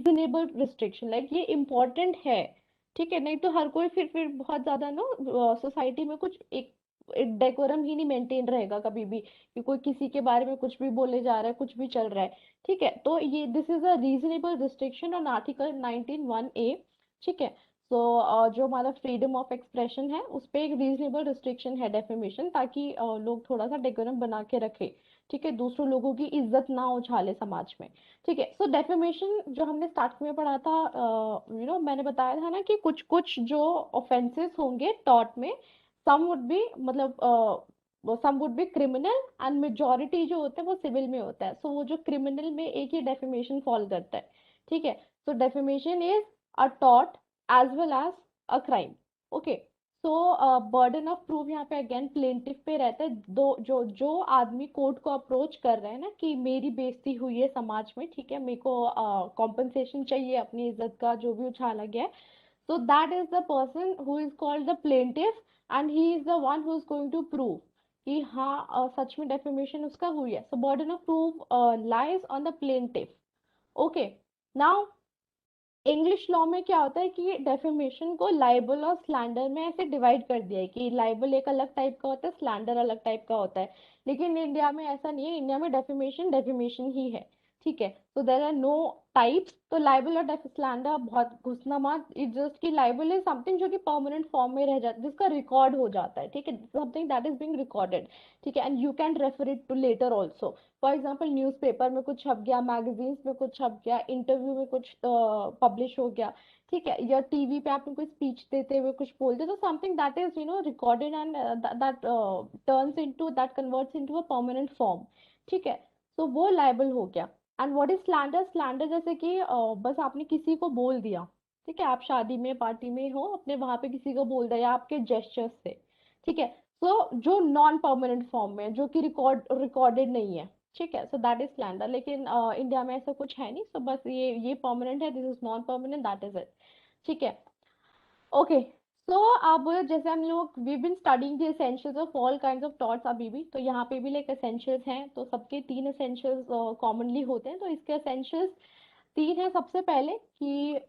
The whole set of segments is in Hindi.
रीजनेबल रिस्ट्रिक्शन, लाइक ये इम्पोर्टेंट है। ठीक है, नहीं तो हर कोई फिर बहुत ज्यादा ना सोसाइटी में कुछ एक डेकोरम ही नहीं मेंटेन रहेगा कभी भी, कि कोई किसी के बारे में कुछ भी बोले जा रहा है, कुछ भी चल रहा है। ठीक है, तो ये this is a reasonable restriction on article 19(1)(a). ठीक है, तो जो हमारा फ्रीडम ऑफ एक्सप्रेशन है उस पे एक रीजनेबल रिस्ट्रिक्शन है डेफेमेशन, ताकि लोग थोड़ा सा डेकोरम बना के रखे। ठीक है, दूसरों लोगों की इज्जत ना उछाले समाज में। ठीक है, सो डेफेमेशन जो हमने स्टार्ट में पढ़ा था, मैंने बताया था ना कि कुछ कुछ जो ऑफेंसेस होंगे टॉर्ट में, सम वुड बी मतलब some would be criminal and majority जो होते हैं वो सिविल में होता है। सो वो जो क्रिमिनल में एक ही डेफेमेशन फॉल करता है। ठीक है, so defamation is a tort as well as a crime. Okay, so burden of proof यहाँ पे अगेन प्लेंटिफ पे रहता है। दो जो जो आदमी कोर्ट को अप्रोच कर रहे हैं ना कि मेरी बेइज्जती हुई है समाज में, ठीक है, मेरे को कॉम्पनसेशन चाहिए अपनी इज्जत का जो भी उछाला गया है, so that is the person who is called the plaintiff, and he is the one who is going to prove कि हाँ सच में डेफेमेशन उसका हुई है। so burden of proof lies on the plaintiff. okay, now English law में क्या होता है कि डेफेमेशन को लाइबल और स्लैंडर में ऐसे डिवाइड कर दिया है कि लाइबल एक अलग टाइप का होता है, स्लैंडर अलग टाइप का होता है। लेकिन इंडिया में ऐसा नहीं है, इंडिया में डेफेमेशन डेफेमेशन ही है। ठीक है, तो देर आर नो टाइप्स। तो लाइबल और स्लैंडर बहुत घुसना मत, इट जस्ट कि लाइबल इज समथिंग जो कि परमानेंट फॉर्म में रह जाता है, जिसका रिकॉर्ड हो जाता है। ठीक है, something that is being recorded. ठीक है, and you can refer it to later also. For example newspaper में कुछ छप गया, मैगजीन्स में कुछ छप गया, इंटरव्यू में कुछ पब्लिश हो गया। ठीक है, या टीवी पे आपने कोई स्पीच देते हुए कुछ बोल दिया, तो something that is recorded and that turns into that converts into a permanent form. ठीक है, तो वो लाइबल हो गया। And what is slander? Slander जैसे कि बस आपने किसी को बोल दिया। ठीक है, आप शादी में पार्टी में हो, अपने वहां पे किसी को बोल दिया या आपके जेस्चर्स से। ठीक है, सो जो नॉन परमानेंट फॉर्म में है, जो कि रिकॉर्डेड नहीं है। ठीक है, सो दैट इज स्लैंडर। लेकिन इंडिया में ऐसा कुछ है नहीं, सो बस ये परमानेंट है, this is non permanent, that is it. ठीक है, ओके। सो अब जैसे हम लोग we been studying the essentials of all kinds of thoughts अभी भी, तो यहाँ पे भी लाइक एसेंशियल्स हैं, तो सबके तीन एसेंशियल्स कॉमनली होते हैं। तो इसके एसेंशियल्स तीन है। सबसे पहले कि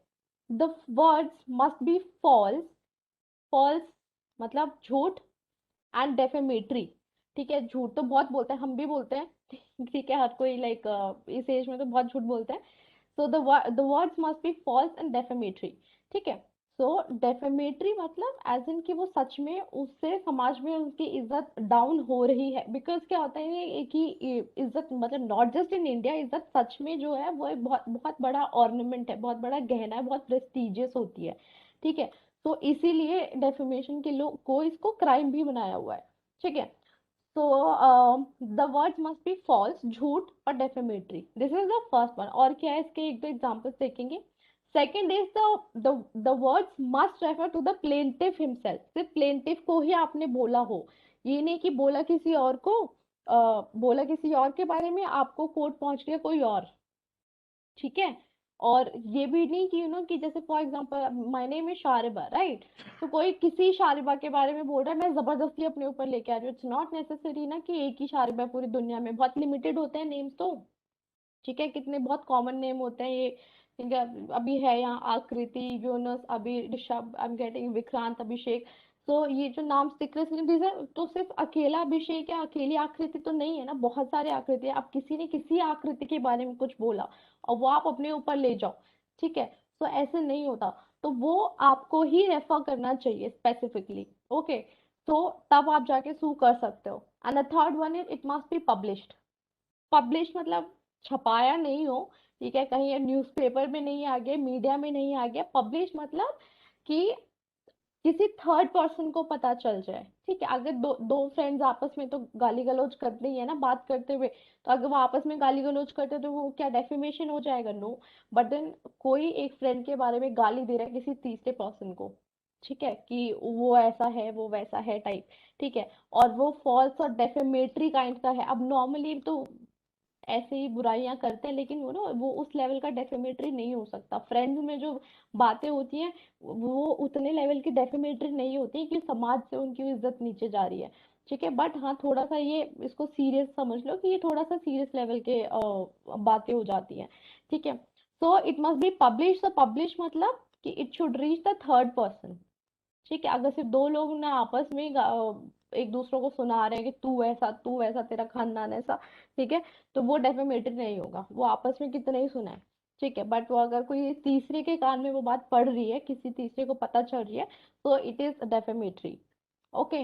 the words must be false. False मतलब झूठ, एंड डेफेमेटरी। ठीक है, झूठ तो बहुत बोलते हैं, हम भी बोलते हैं। ठीक है, हर कोई लाइक इस एज में तो बहुत झूठ बोलते हैं। So the words must be false and defamatory. ठीक है, सो डेफेमेटरी मतलब एज इन कि वो सच में उससे समाज में उनकी इज्जत डाउन हो रही है। बिकॉज क्या होता है ये कि इज्जत मतलब नॉट जस्ट इन इंडिया, इज्जत सच में जो है वो एक बहुत बहुत बड़ा ऑर्नामेंट है, बहुत बड़ा गहना है, बहुत प्रेस्टिजियस होती है। ठीक है, तो इसीलिए डेफेमेशन के लोग को इसको क्राइम भी बनाया हुआ है। ठीक है, तो the words must be false, झूठ और defamatory, this is the first one. और क्या है इसके एक दो एग्जांपल्स देखेंगे। Second is the words must refer to the plaintiff himself. सिर्फ प्लेंटिफ को ही आपने बोला हो, ये नहीं कि बोला किसी और को, बोला किसी और के बारे में, आपको कोर्ट पहुंच गया कोई और। ठीक है, और ये भी नहीं कि कि जैसे for example my name is Shariba, right? तो कोई किसी शारिबा के बारे में बोल रहा है, मैं जबरदस्ती अपने ऊपर लेके आ रही हूँ। इट्स नॉट नेसेसरी ना कि एक ही शारिबा है पूरी दुनिया में, बहुत लिमिटेड होते हैं नेम्स तो। ठीक है, कितने बहुत कॉमन नेम होते हैं ये। ठीक है, अभी है यहाँ आकृति, यूनुस, अभी Rishabh, I am getting Vikrant, Abhishek. तो ये जो नाम सीक्रेट तो सिर्फ अकेला अभिषेक या अकेली आकृति तो नहीं है ना, बहुत सारे आकृति है। अब किसी ने किसी आकृति के बारे में कुछ बोला और वो आप अपने ऊपर ले जाओ। ठीक है, तो ऐसे नहीं होता। तो वो आपको ही रेफर करना चाहिए स्पेसिफिकली। ओके, तो तब आप जाके सू कर सकते हो। And the third one is it must be published. Publish मतलब छपाया नहीं हो। ठीक है, कहीं न्यूज़पेपर में नहीं आ गया, मीडिया में नहीं आ गया। पब्लिश मतलब कि किसी थर्ड पर्सन को पता चल जाए। ठीक है, अगर दो दो फ्रेंड्स आपस में तो गाली गलौज करते ही है ना बात करते हुए, तो अगर वो आपस में गाली गलौज करते हैं, तो वो क्या डेफेमेशन हो जाएगा? नो। बट देन कोई एक फ्रेंड के बारे में गाली दे रहा है किसी तीसरे पर्सन को, ठीक है, कि वो ऐसा है वो वैसा है टाइप। ठीक है, और वो फॉल्स और डेफेमेटरी काइंड का है। अब नॉर्मली तो ऐसे ही बुराइयां करते हैं, लेकिन वो ना वो उस लेवल का डेफेमेटरी नहीं हो सकता। फ्रेंड्स में जो बातें होती हैं वो उतने लेवल की डेफेमेटरी नहीं होती कि समाज से उनकी इज्जत नीचे जा रही है। ठीक है, बट हाँ थोड़ा सा ये इसको सीरियस समझ लो कि ये थोड़ा सा सीरियस लेवल के बातें हो जाती हैं। ठीक है, so it must be publish. तो पब्लिश मतलब कि it should reach the third person. ठीक है, अगर सिर्फ दो लोग ना आपस में एक दूसरों को सुना रहे हैं कि तू ऐसा तेरा खानदान ऐसा, ठीक है, तो वो डेफेमेटरी नहीं होगा, वो आपस में कितने ही सुनाए। ठीक है, बट वो अगर कोई तीसरे के कान में वो बात पड़ रही है, किसी तीसरे को पता चल रही है, तो इट इज डेफेमेटरी। ओके,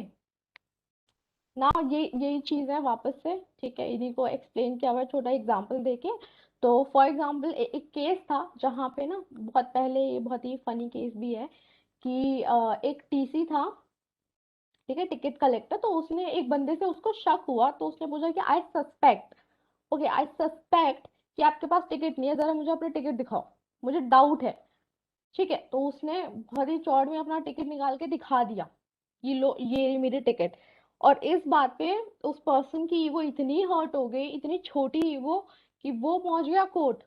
ना यही चीज है वापस से। ठीक है, इन्हीं को एक्सप्लेन किया हुआ है छोटा एग्जांपल देके। तो फॉर एग्जांपल एक केस था जहाँ पे ना बहुत पहले, ये बहुत ही फनी केस भी है कि एक टीसी था, ठीक है, टिकट कलेक्टर। तो उसने एक बंदे से, उसको शक हुआ, तो उसने पूछा कि आई सस्पेक्ट, ओके आई सस्पेक्ट कि आपके पास टिकट नहीं है, जरा मुझे अपने टिकट दिखाओ, मुझे डाउट है। ठीक है, तो उसने बहुत ही चौड़ में अपना टिकट निकाल के दिखा दिया, ये लो ये मेरी टिकट। और इस बात पे उस पर्सन की ईगो इतनी हर्ट हो गई, इतनी छोटी ईगो, कि वो पहुंच गया कोर्ट।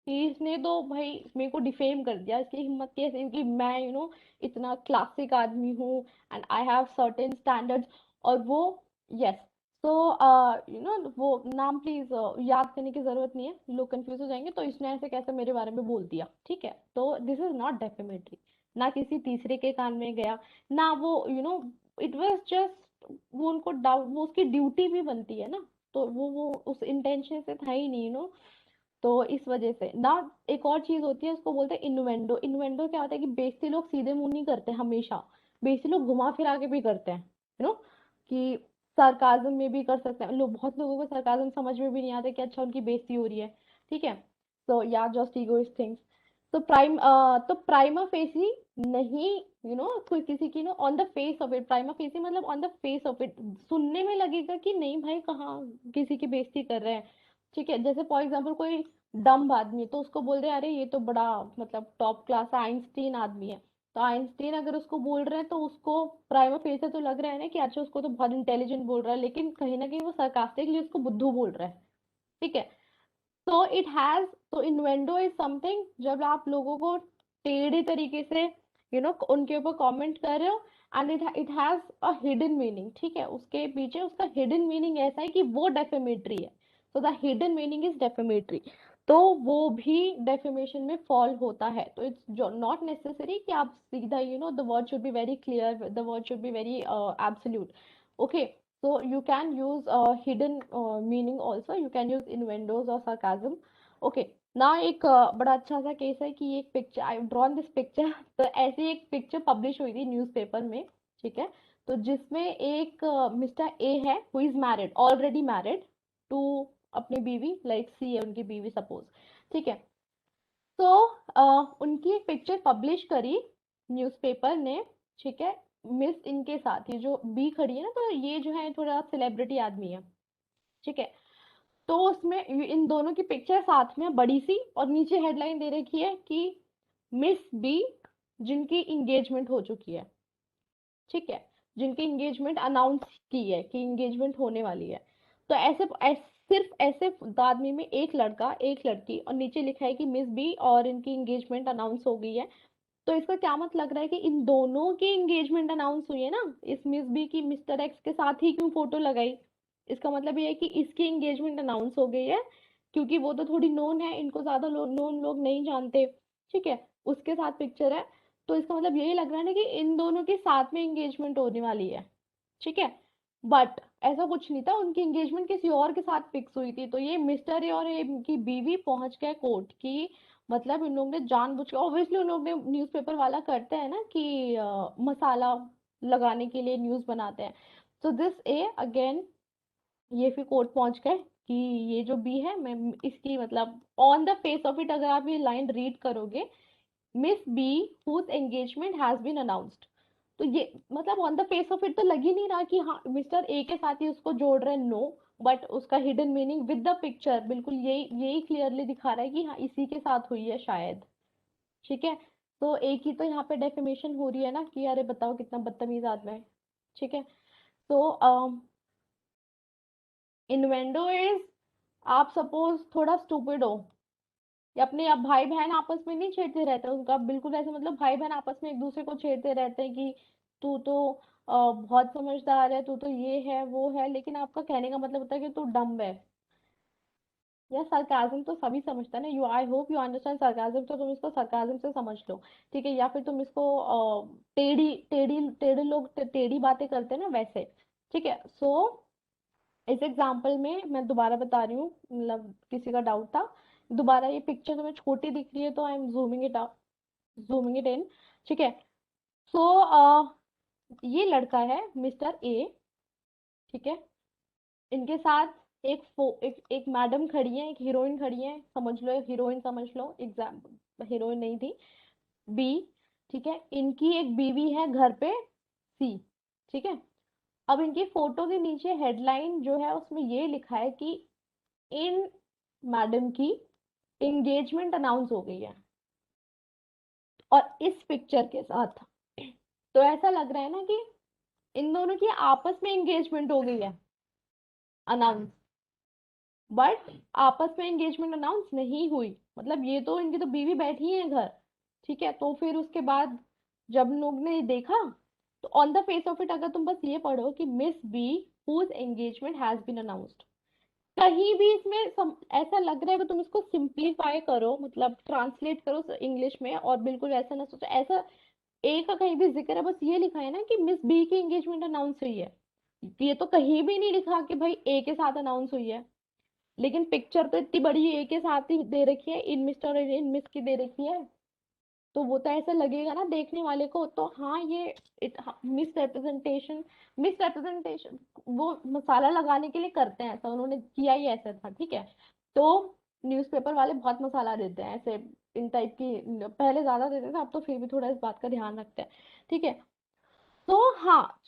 कि इसने तो भाई मेरे को डिफेम कर दिया, इसकी हिम्मत कैसे कि मैं इतना क्लासिक आदमी हूँ, and I have certain standards. और वो, यस, तो वो नाम प्लीज याद करने की जरूरत नहीं है, लोग कंफ्यूज हो जाएंगे। तो इसने ऐसे कैसे मेरे बारे में बोल दिया, ठीक है, तो दिस इज नॉट डेफेमेटरी। ना किसी तीसरे के कान में गया, ना वो इट वाज जस्ट, वो उनको डाउट, वो उसकी ड्यूटी भी बनती है ना, तो वो उस इंटेंशन से था ही नहीं, तो इस वजह से ना। एक और चीज होती है, उसको बोलते हैं इनुएंडो। इनुएंडो क्या होता है कि बेइज्जती लोग सीधे मुंह नहीं करते हमेशा, बेइज्जती लोग घुमा फिरा के भी करते हैं, कि सरकाजम में भी कर सकते हैं लोग। बहुत लोगों को सरकाजम समझ में भी नहीं आता कि अच्छा उनकी बेइज्जती हो रही है। ठीक है, तो या जस्ट ईगोइस्ट थिंग्स। तो प्राइमा फेसी नहीं, कोई किसी की on the face of it, prima facie मतलब on the face of it सुनने में लगेगा कि नहीं भाई, कहाँ किसी की बेइज्जती कर रहे हैं। ठीक है, जैसे फॉर एग्जाम्पल कोई डम्ब आदमी है, तो उसको बोल रहे हैं अरे ये तो बड़ा मतलब टॉप क्लास आइंस्टीन आदमी है। तो आइंस्टीन अगर उसको बोल रहे हैं, तो उसको प्राइमा फेस तो लग रहा है ना कि अच्छा उसको तो बहुत इंटेलिजेंट बोल रहा है, लेकिन कहीं ना कहीं वो सरकास्टिकली उसको बुद्धू बोल रहा है। ठीक है, तो इट हैज, तो इन्वेंडो इज समथिंग जब आप लोगों को टेढ़े तरीके से उनके ऊपर कमेंट कर रहे हो, and it has a hidden meaning. ठीक है, उसके पीछे उसका हिडन मीनिंग ऐसा है कि वो डेफेमेटरी है। तो the hidden meaning is defamatory, तो वो भी डेफेमेशन में फॉल होता है। तो इट्स नॉट नेसेसरी कि आप सीधा the word should be very clear, the word should be very absolute. Okay, so you can use hidden meaning also, you can use innuendos or sarcasm. Okay, ना एक बड़ा अच्छा सा केस है कि एक picture, I drawn this picture तो ऐसी एक पिक्चर पब्लिश हुई थी न्यूज़पेपर में। ठीक है, तो जिसमें एक मिस्टर ए है, who is married, already married to अपनी बीवी, लाइक सी है उनकी बीवी सपोज। ठीक है, तो उनकी एक पिक्चर पब्लिश करी न्यूज़पेपर ने। ठीक है, मिस इनके साथ, ये जो बी खड़ी है ना, तो ये जो है थोड़ा सेलिब्रिटी आदमी है। ठीक है, तो उसमें इन दोनों की पिक्चर साथ में बड़ी सी, और नीचे हेडलाइन दे रखी है कि मिस बी जिनकी इंगेजमेंट हो चुकी है। ठीक है, जिनकी इंगेजमेंट अनाउंस की है कि इंगेजमेंट होने वाली है। तो सिर्फ ऐसे आदमी में एक लड़का एक लड़की, और नीचे लिखा है कि मिस बी और इनकी इंगेजमेंट अनाउंस हो गई है। तो इसका क्या मतलब लग रहा है कि इन दोनों की एंगेजमेंट अनाउंस हुई है ना, इस मिस बी की मिस्टर एक्स के साथ ही क्यों फोटो लगाई। इसका मतलब ये है कि इसकी एंगेजमेंट अनाउंस हो गई है, क्योंकि वो तो थोड़ी नोन है, इनको ज्यादा नोन लोग नहीं जानते। ठीक है, उसके साथ पिक्चर है। तो इसका मतलब यही लग रहा है ना कि इन दोनों के साथ में एंगेजमेंट होने वाली है। ठीक है, बट ऐसा कुछ नहीं था, उनकी एंगेजमेंट किसी और के साथ फिक्स हुई थी। तो ये मिस्टर ए और इनकी बीवी पहुंच गए कोर्ट की, मतलब इन लोगों ने जानबूझ के, ऑब्वियसली उन लोग ने, न्यूज़पेपर वाला करते हैं ना कि मसाला लगाने के लिए न्यूज़ बनाते हैं। तो दिस ए अगेन, ये फिर कोर्ट पहुंच गए कि ये जो बी है, मैं इसकी मतलब on the face of it अगर आप ये लाइन रीड करोगे, miss B whose engagement has been announced. तो ये मतलब on the face of it तो लग ही नहीं रहा कि हाँ मिस्टर ए के साथ ही उसको जोड़ रहे हैं, नो। बट उसका hidden meaning with the picture बिल्कुल यही यही क्लियरली दिखा रहा है कि हाँ इसी के साथ हुई है शायद। ठीक है, तो एक ही तो यहाँ पे डेफिमेशन हो रही है ना कि अरे बताओ कितना बदतमीज आदमी है। ठीक है, तो इनवेंडो इज, आप सपोज थोड़ा स्टूपिड हो, या अपने अब भाई बहन आपस में नहीं छेड़ते रहते, उनका बिल्कुल ऐसे मतलब भाई बहन आपस में एक दूसरे को छेड़ते रहते हैं कि तू तो बहुत समझदार है, तू तो ये है वो है, लेकिन आपका कहने का मतलब होता है कि तू डम्ब है। या sarcasm तो सभी समझता है ना, you I hope you understand sarcasm, तो तुम इसको sarcasm से समझ लो। ठीक है, या फिर तुम इसको टेढ़ी टेढ़ी टेढ़े लोग टेढ़ी बातें करते हैं ना, वैसे। ठीक है, सो इस एग्जाम्पल में मैं दोबारा बता रही हूँ, मतलब किसी का डाउट था। दोबारा ये पिक्चर तुम्हें छोटी दिख रही है तो I am zooming it out, zooming it in. ठीक है, सो ये लड़का है मिस्टर ए। ठीक है, इनके साथ एक मैडम खड़ी है, एक हीरोइन खड़ी है, समझ लो हीरोइन समझ लो, एग्जाम हीरोइन नहीं थी, बी। ठीक है, इनकी एक बीवी है घर पे, सी। ठीक है, अब इनकी फोटो के नीचे हेडलाइन जो है उसमें ये लिखा है कि इन मैडम की एंगेजमेंट अनाउंस हो गई है, और इस पिक्चर के साथ। तो ऐसा लग रहा है ना कि इन दोनों की आपस में एंगेजमेंट हो गई है अनाउंस, बट आपस में एंगेजमेंट अनाउंस नहीं हुई। मतलब ये तो इनकी तो बीवी बैठी है घर। ठीक है, तो फिर उसके बाद जब लोग ने देखा, तो on the face of it अगर तुम बस ये पढ़ो कि miss B whose engagement has been announced, कहीं भी इसमें ऐसा लग रहा है कि तुम इसको सिंप्लीफाई करो, मतलब ट्रांसलेट करो इंग्लिश में, और बिल्कुल ऐसा ना सोचो ऐसा ए का कहीं भी जिक्र है, बस ये लिखा है ना कि मिस बी की एंगेजमेंट अनाउंस हुई है। ये तो कहीं भी नहीं लिखा कि भाई ए के साथ अनाउंस हुई है। लेकिन पिक्चर तो इतनी बड़ी ए के साथ ही दे रखी है, इन मिस्टर और इन मिस की दे रखी है, तो वो तो ऐसा लगेगा ना देखने वाले को, तो हाँ ये मिस रिप्रेजेंटेशन, मिस रिप्रेजेंटेशन वो मसाला लगाने के लिए करते हैं ऐसा, उन्होंने किया ही ऐसा था। ठीक है, तो न्यूज़पेपर वाले बहुत मसाला देते हैं ऐसे, इन टाइप की, पहले ज्यादा देते थे, अब तो फिर भी थोड़ा इस बात का ध्यान रखते हैं। ठीक है, तो हाँ,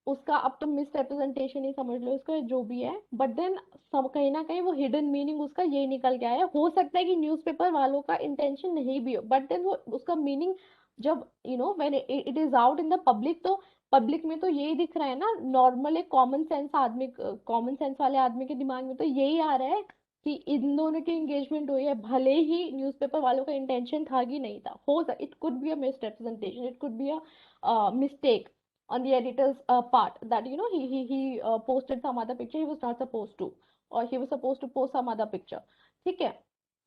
उसका अब तुम मिस रिप्रेजेंटेशन ही समझ लो इसको, जो भी है, बट देन सब कहीं ना कहीं वो हिडन मीनिंग उसका ये निकल के आया है। हो सकता है कि न्यूज़पेपर वालों का इंटेंशन नहीं भी हो, बट देन वो उसका मीनिंग जब when it is out in the public, तो पब्लिक में तो यही दिख रहा है ना, नॉर्मल एक कॉमन सेंस आदमी, कॉमन सेंस वाले आदमी के दिमाग में तो यही आ रहा है कि इन दोनों की एंगेजमेंट हुई है, भले ही न्यूज़पेपर वालों का इंटेंशन था कि नहीं था, हो सकता it could be a miss representation, it could be a mistake on the editor's part, that he posted some other picture he was not supposed to, or he was supposed to post some other picture। ठीक है,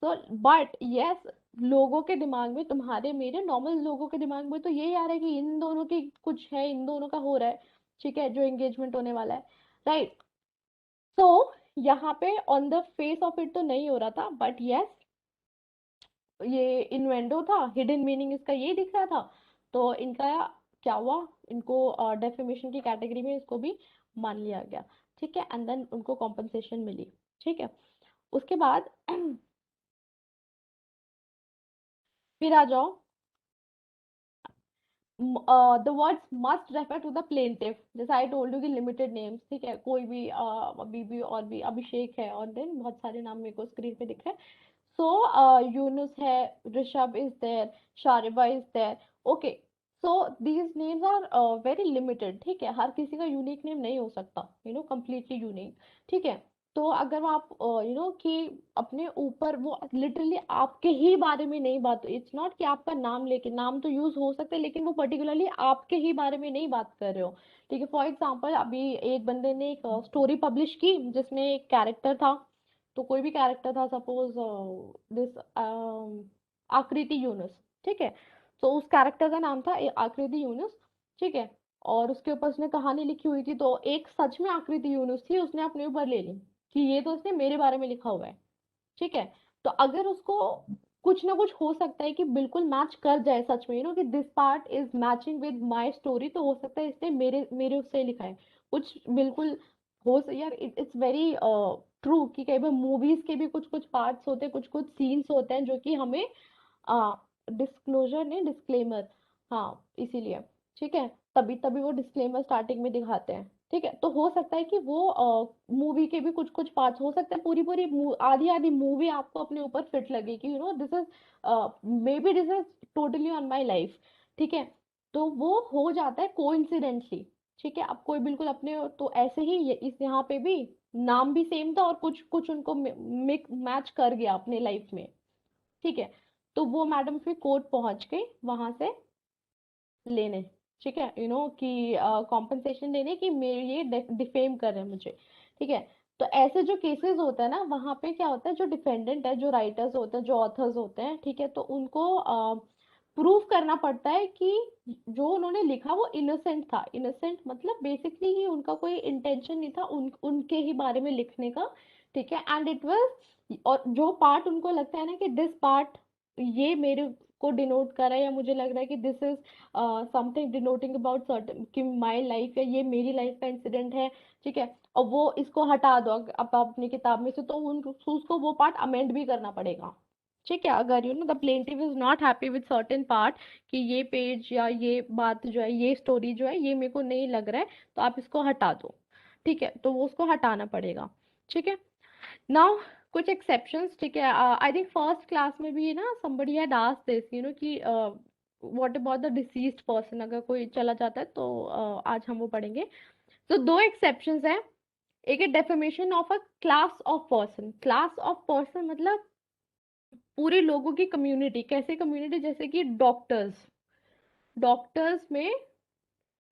तो बट यस, लोगों के दिमाग में, तुम्हारे मेरे नॉर्मल लोगों के दिमाग में तो यही आ रहा है कि इन दोनों की कुछ है, इन दोनों का हो रहा है। ठीक है, जो एंगेजमेंट होने वाला है, राइट। तो यहाँ पे on the face of it तो नहीं हो रहा था, बट यस, ये इन्वेंडो था, हिडन मीनिंग इसका ये दिख रहा था। तो इनका क्या हुआ, इनको डेफेमेशन की कैटेगरी में इसको भी मान लिया गया। ठीक है, एंड देन उनको कॉम्पनसेशन मिली। ठीक है, उसके बाद फिर आ जाओ, the words must refer to the plaintiff, जैसे आई टोल्ड यू कि लिमिटेड नेम्स। ठीक है, कोई भी अभी भी और भी अभिषेक है, और देन बहुत सारे नाम मेरे को स्क्रीन पे दिख रहे हैं। सो यूनुस है, Rishabh is there, Shariba is there. Okay, so these names are very limited. ठीक है, हर किसी का यूनिक नेम नहीं हो सकता, कंप्लीटली यूनिक। ठीक है, तो अगर आप कि अपने ऊपर वो लिटरली आपके ही बारे में नहीं बात, इट्स नॉट कि आपका नाम लेके, नाम तो यूज हो सकता है लेकिन वो पर्टिकुलरली आपके ही बारे में नहीं बात कर रहे हो। ठीक है, फॉर एग्जाम्पल अभी एक बंदे ने एक स्टोरी पब्लिश की जिसमें एक कैरेक्टर था, तो कोई भी कैरेक्टर था, सपोज दिस आकृति यूनुस। ठीक है, तो उस कैरेक्टर का नाम था आकृति यूनुस। ठीक है, और उसके ऊपर उसने कहानी लिखी हुई थी, तो एक सच में आकृति यूनुस थी, उसने अपने ऊपर ले ली कि ये तो उसने मेरे बारे में लिखा हुआ है। ठीक है, तो अगर उसको कुछ ना कुछ हो सकता है कि बिल्कुल मैच कर जाए सच में, कि this part is matching with my story, तो हो सकता है इसने मेरे मेरे उससे लिखा है कुछ, बिल्कुल यार इट्स वेरी ट्रू कि कई बार मूवीज के भी कुछ कुछ पार्ट्स होते हैं, कुछ कुछ सीन्स होते हैं जो कि हमें डिस्क्लोजर नहीं, डिस्क्लेमर, हाँ इसीलिए। ठीक है, तभी तभी वो डिस्क्लेमर स्टार्टिंग में दिखाते हैं। ठीक है, तो हो सकता है कि वो मूवी के भी कुछ कुछ पार्ट्स हो सकते हैं, पूरी पूरी आधी आधी मूवी आपको अपने ऊपर फिट लगे कि this is, may be this is totally on my life. ठीक है, तो वो हो जाता है कोइंसिडेंटली। ठीक है, अब कोई बिल्कुल अपने, तो ऐसे ही इस यहाँ पे भी नाम भी सेम था और कुछ कुछ उनको मैच कर गया अपने लाइफ में। ठीक है, तो वो मैडम फिर कोर्ट पहुंच गई वहां से लेने। ठीक है, कि कॉम्पनसेशन लेने की, मेरे ये डिफेम कर रहे हैं मुझे। ठीक है, तो ऐसे जो केसेस होते हैं ना, वहां पे क्या होता है, जो डिफेंडेंट है, जो राइटर्स होते हैं, जो ऑथर्स होते हैं, ठीक है, तो उनको प्रूव करना पड़ता है कि जो उन्होंने लिखा वो इनोसेंट था। इनोसेंट मतलब बेसिकली ही उनका कोई इंटेंशन नहीं था उनके ही बारे में लिखने का, ठीक है। एंड इट वाज, और जो पार्ट उनको लगता है ना कि दिस पार्ट ये मेरे को डिनोट कर रहा है, या मुझे लग रहा है कि this is something denoting about certain, कि माई लाइफ है, ये मेरी लाइफ का इंसिडेंट है, ठीक है, और वो इसको हटा दो अब अपनी किताब में से, तो उन उसको वो पार्ट अमेंड भी करना पड़ेगा, ठीक है। अगर the plaintiff is not happy with certain part, कि ये पेज या ये बात जो है, ये स्टोरी जो है, ये मेरे को नहीं लग रहा है, तो आप इसको हटा दो, ठीक है, तो वो उसको हटाना पड़ेगा, ठीक है। नाउ कुछ एक्सेप्शंस, ठीक है। आई थिंक फर्स्ट क्लास में भी ना somebody had asked this, कि what about the deceased person, अगर कोई चला जाता है तो आज हम वो पढ़ेंगे। तो दो एक्सेप्शंस हैं। एक है defamation of a class of person. Class of person मतलब पूरे लोगों की कम्युनिटी। कैसे कम्युनिटी? जैसे कि डॉक्टर्स, डॉक्टर्स में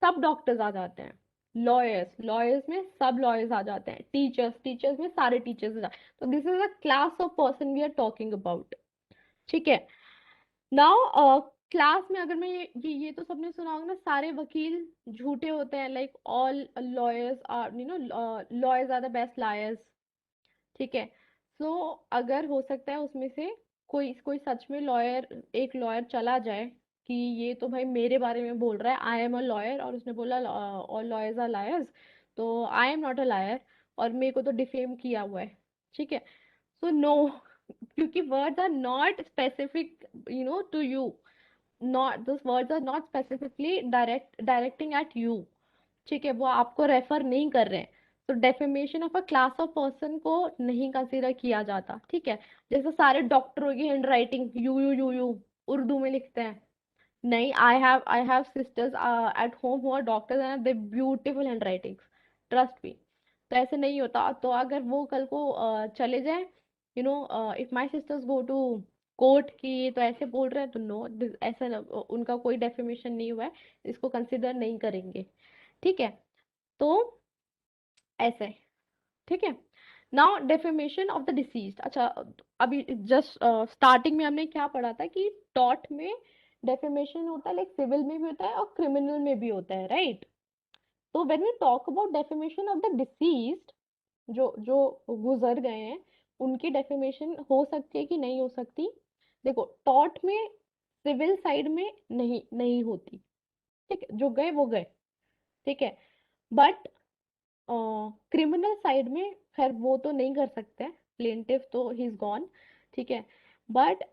सब डॉक्टर्स आ जाते हैं। लॉयर्स, लॉयर्स में सब लॉयर्स आ जाते हैं। टीचर्स, टीचर्स में सारे टीचर्स आ जाते हैं। तो this is a class of person we are talking about, ठीक है। नाउ क्लास में अगर मैं ये तो सबने सुना होगा ना, सारे वकील झूठे होते हैं, like all lawyers are lawyers are the best liars, ठीक है। सो अगर हो सकता है उसमें से कोई कोई सच में लॉयर, एक लॉयर चला जाए कि ये तो भाई मेरे बारे में बोल रहा है, आई एम अ लॉयर, और उसने बोला ऑल लॉयर्स आर लायर्स, तो I am not a liar, और मेरे को तो डिफेम किया हुआ है, ठीक है। सो नो, क्योंकि words are not specific to you, not those words are not specifically directing at you, ठीक है, वो आपको रेफर नहीं कर रहे हैं। तो defamation of a class of person को नहीं कंसीडर किया जाता, ठीक है। जैसे सारे डॉक्टरों की हैंड राइटिंग यू उर्दू में लिखते हैं। नहीं, I have sisters at home who are doctors and they beautiful hand writings, trust me. तो ऐसे नहीं होता। तो अगर वो कल को चले जाए, if my sisters go to court की ये तो ऐसे बोल रहे हैं, तो नो, ऐसा उनका कोई डेफेमेशन नहीं हुआ है, इसको कंसिडर नहीं करेंगे, ठीक है। तो ऐसे, ठीक है। Now defamation of the deceased. अच्छा, अभी जस्ट स्टार्टिंग में हमने क्या पढ़ा था कि टॉर्ट में डेफेमेशन होता है, लाइक सिविल में भी होता है और क्रिमिनल में भी होता है, राइट। तो when we talk about defamation of the deceased, जो जो गुजर गए हैं, उनकी डेफेमेशन हो सकती है कि नहीं हो सकती? देखो, टॉर्ट में सिविल साइड में नहीं नहीं होती, ठीक है, जो गए वो गए, ठीक है। बट क्रिमिनल साइड में खैर वो तो नहीं कर सकते, प्लेंटिफ तो ही इज गॉन, ठीक है। But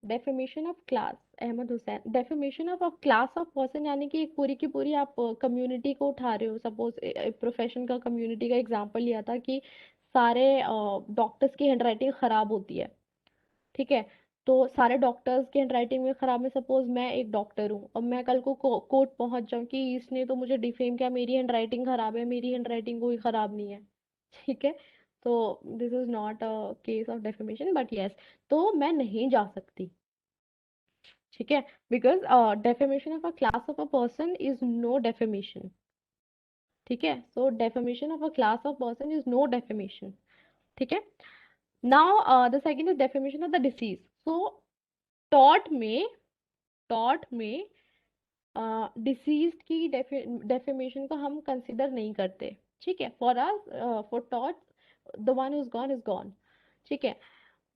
defamation of class, Ahmad Hussain, defamation of class of person, यानी कि एक पूरी की पूरी आप कम्युनिटी को उठा रहे हो। सपोज प्रोफेशन का, कम्युनिटी का एग्जांपल लिया था कि सारे डॉक्टर्स की हैंडराइटिंग खराब होती है, ठीक है। तो सारे डॉक्टर्स की हैंडराइटिंग में खराब है। सपोज मैं एक डॉक्टर हूँ और मैं कल को कोर्ट पहुंच जाऊँ कि इसने तो मुझे डिफेम किया, मेरी हैंडराइटिंग खराब है, मेरी हैंडराइटिंग कोई खराब नहीं है, ठीक है। तो this is not a case of defamation, but yes, तो मैं नहीं जा सकती, ठीक है, because defamation of a class of a person is no defamation, ठीक है। So defamation of a class of person is no defamation, ठीक है। Now the second is defamation of the disease. So tort में, टॉर्ट में डिसीज्ड की डेफेमेशन को हम कंसिडर नहीं करते, ठीक है। For us, for tort, the one who is gone is gone, ठीक है।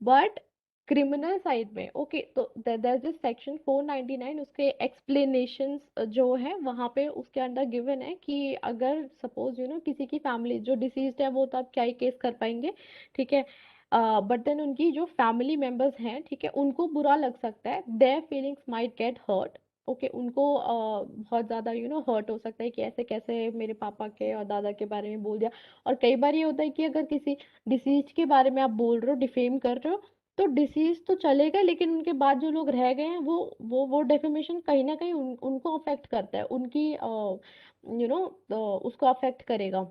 बट क्रिमिनल साइड में, ओके, तो देयर इज सेक्शन 499, उसके एक्सप्लेनेशंस जो है वहां पे उसके अंदर गिवन है कि अगर सपोज किसी की फैमिली जो डिसीज्ड है, वो तो आप क्या ही केस कर पाएंगे, ठीक है। बट देन उनकी जो फैमिली मेंबर्स हैं, ठीक है, उनको बुरा लग सकता है, their feelings might get hurt, okay, उनको बहुत ज्यादा हर्ट हो सकता है कि ऐसे कैसे मेरे पापा के और दादा के बारे में बोल दिया। और कई बार ये होता है कि अगर किसी डिसीज के बारे में आप बोल रहे हो, डिफेम कर रहे हो, तो डिसीज तो चलेगा, लेकिन उनके बाद जो लोग रह गए हैं, वो डेफेमेशन कहीं ना कहीं उनको अफेक्ट करता है, उनकी उसको अफेक्ट करेगा,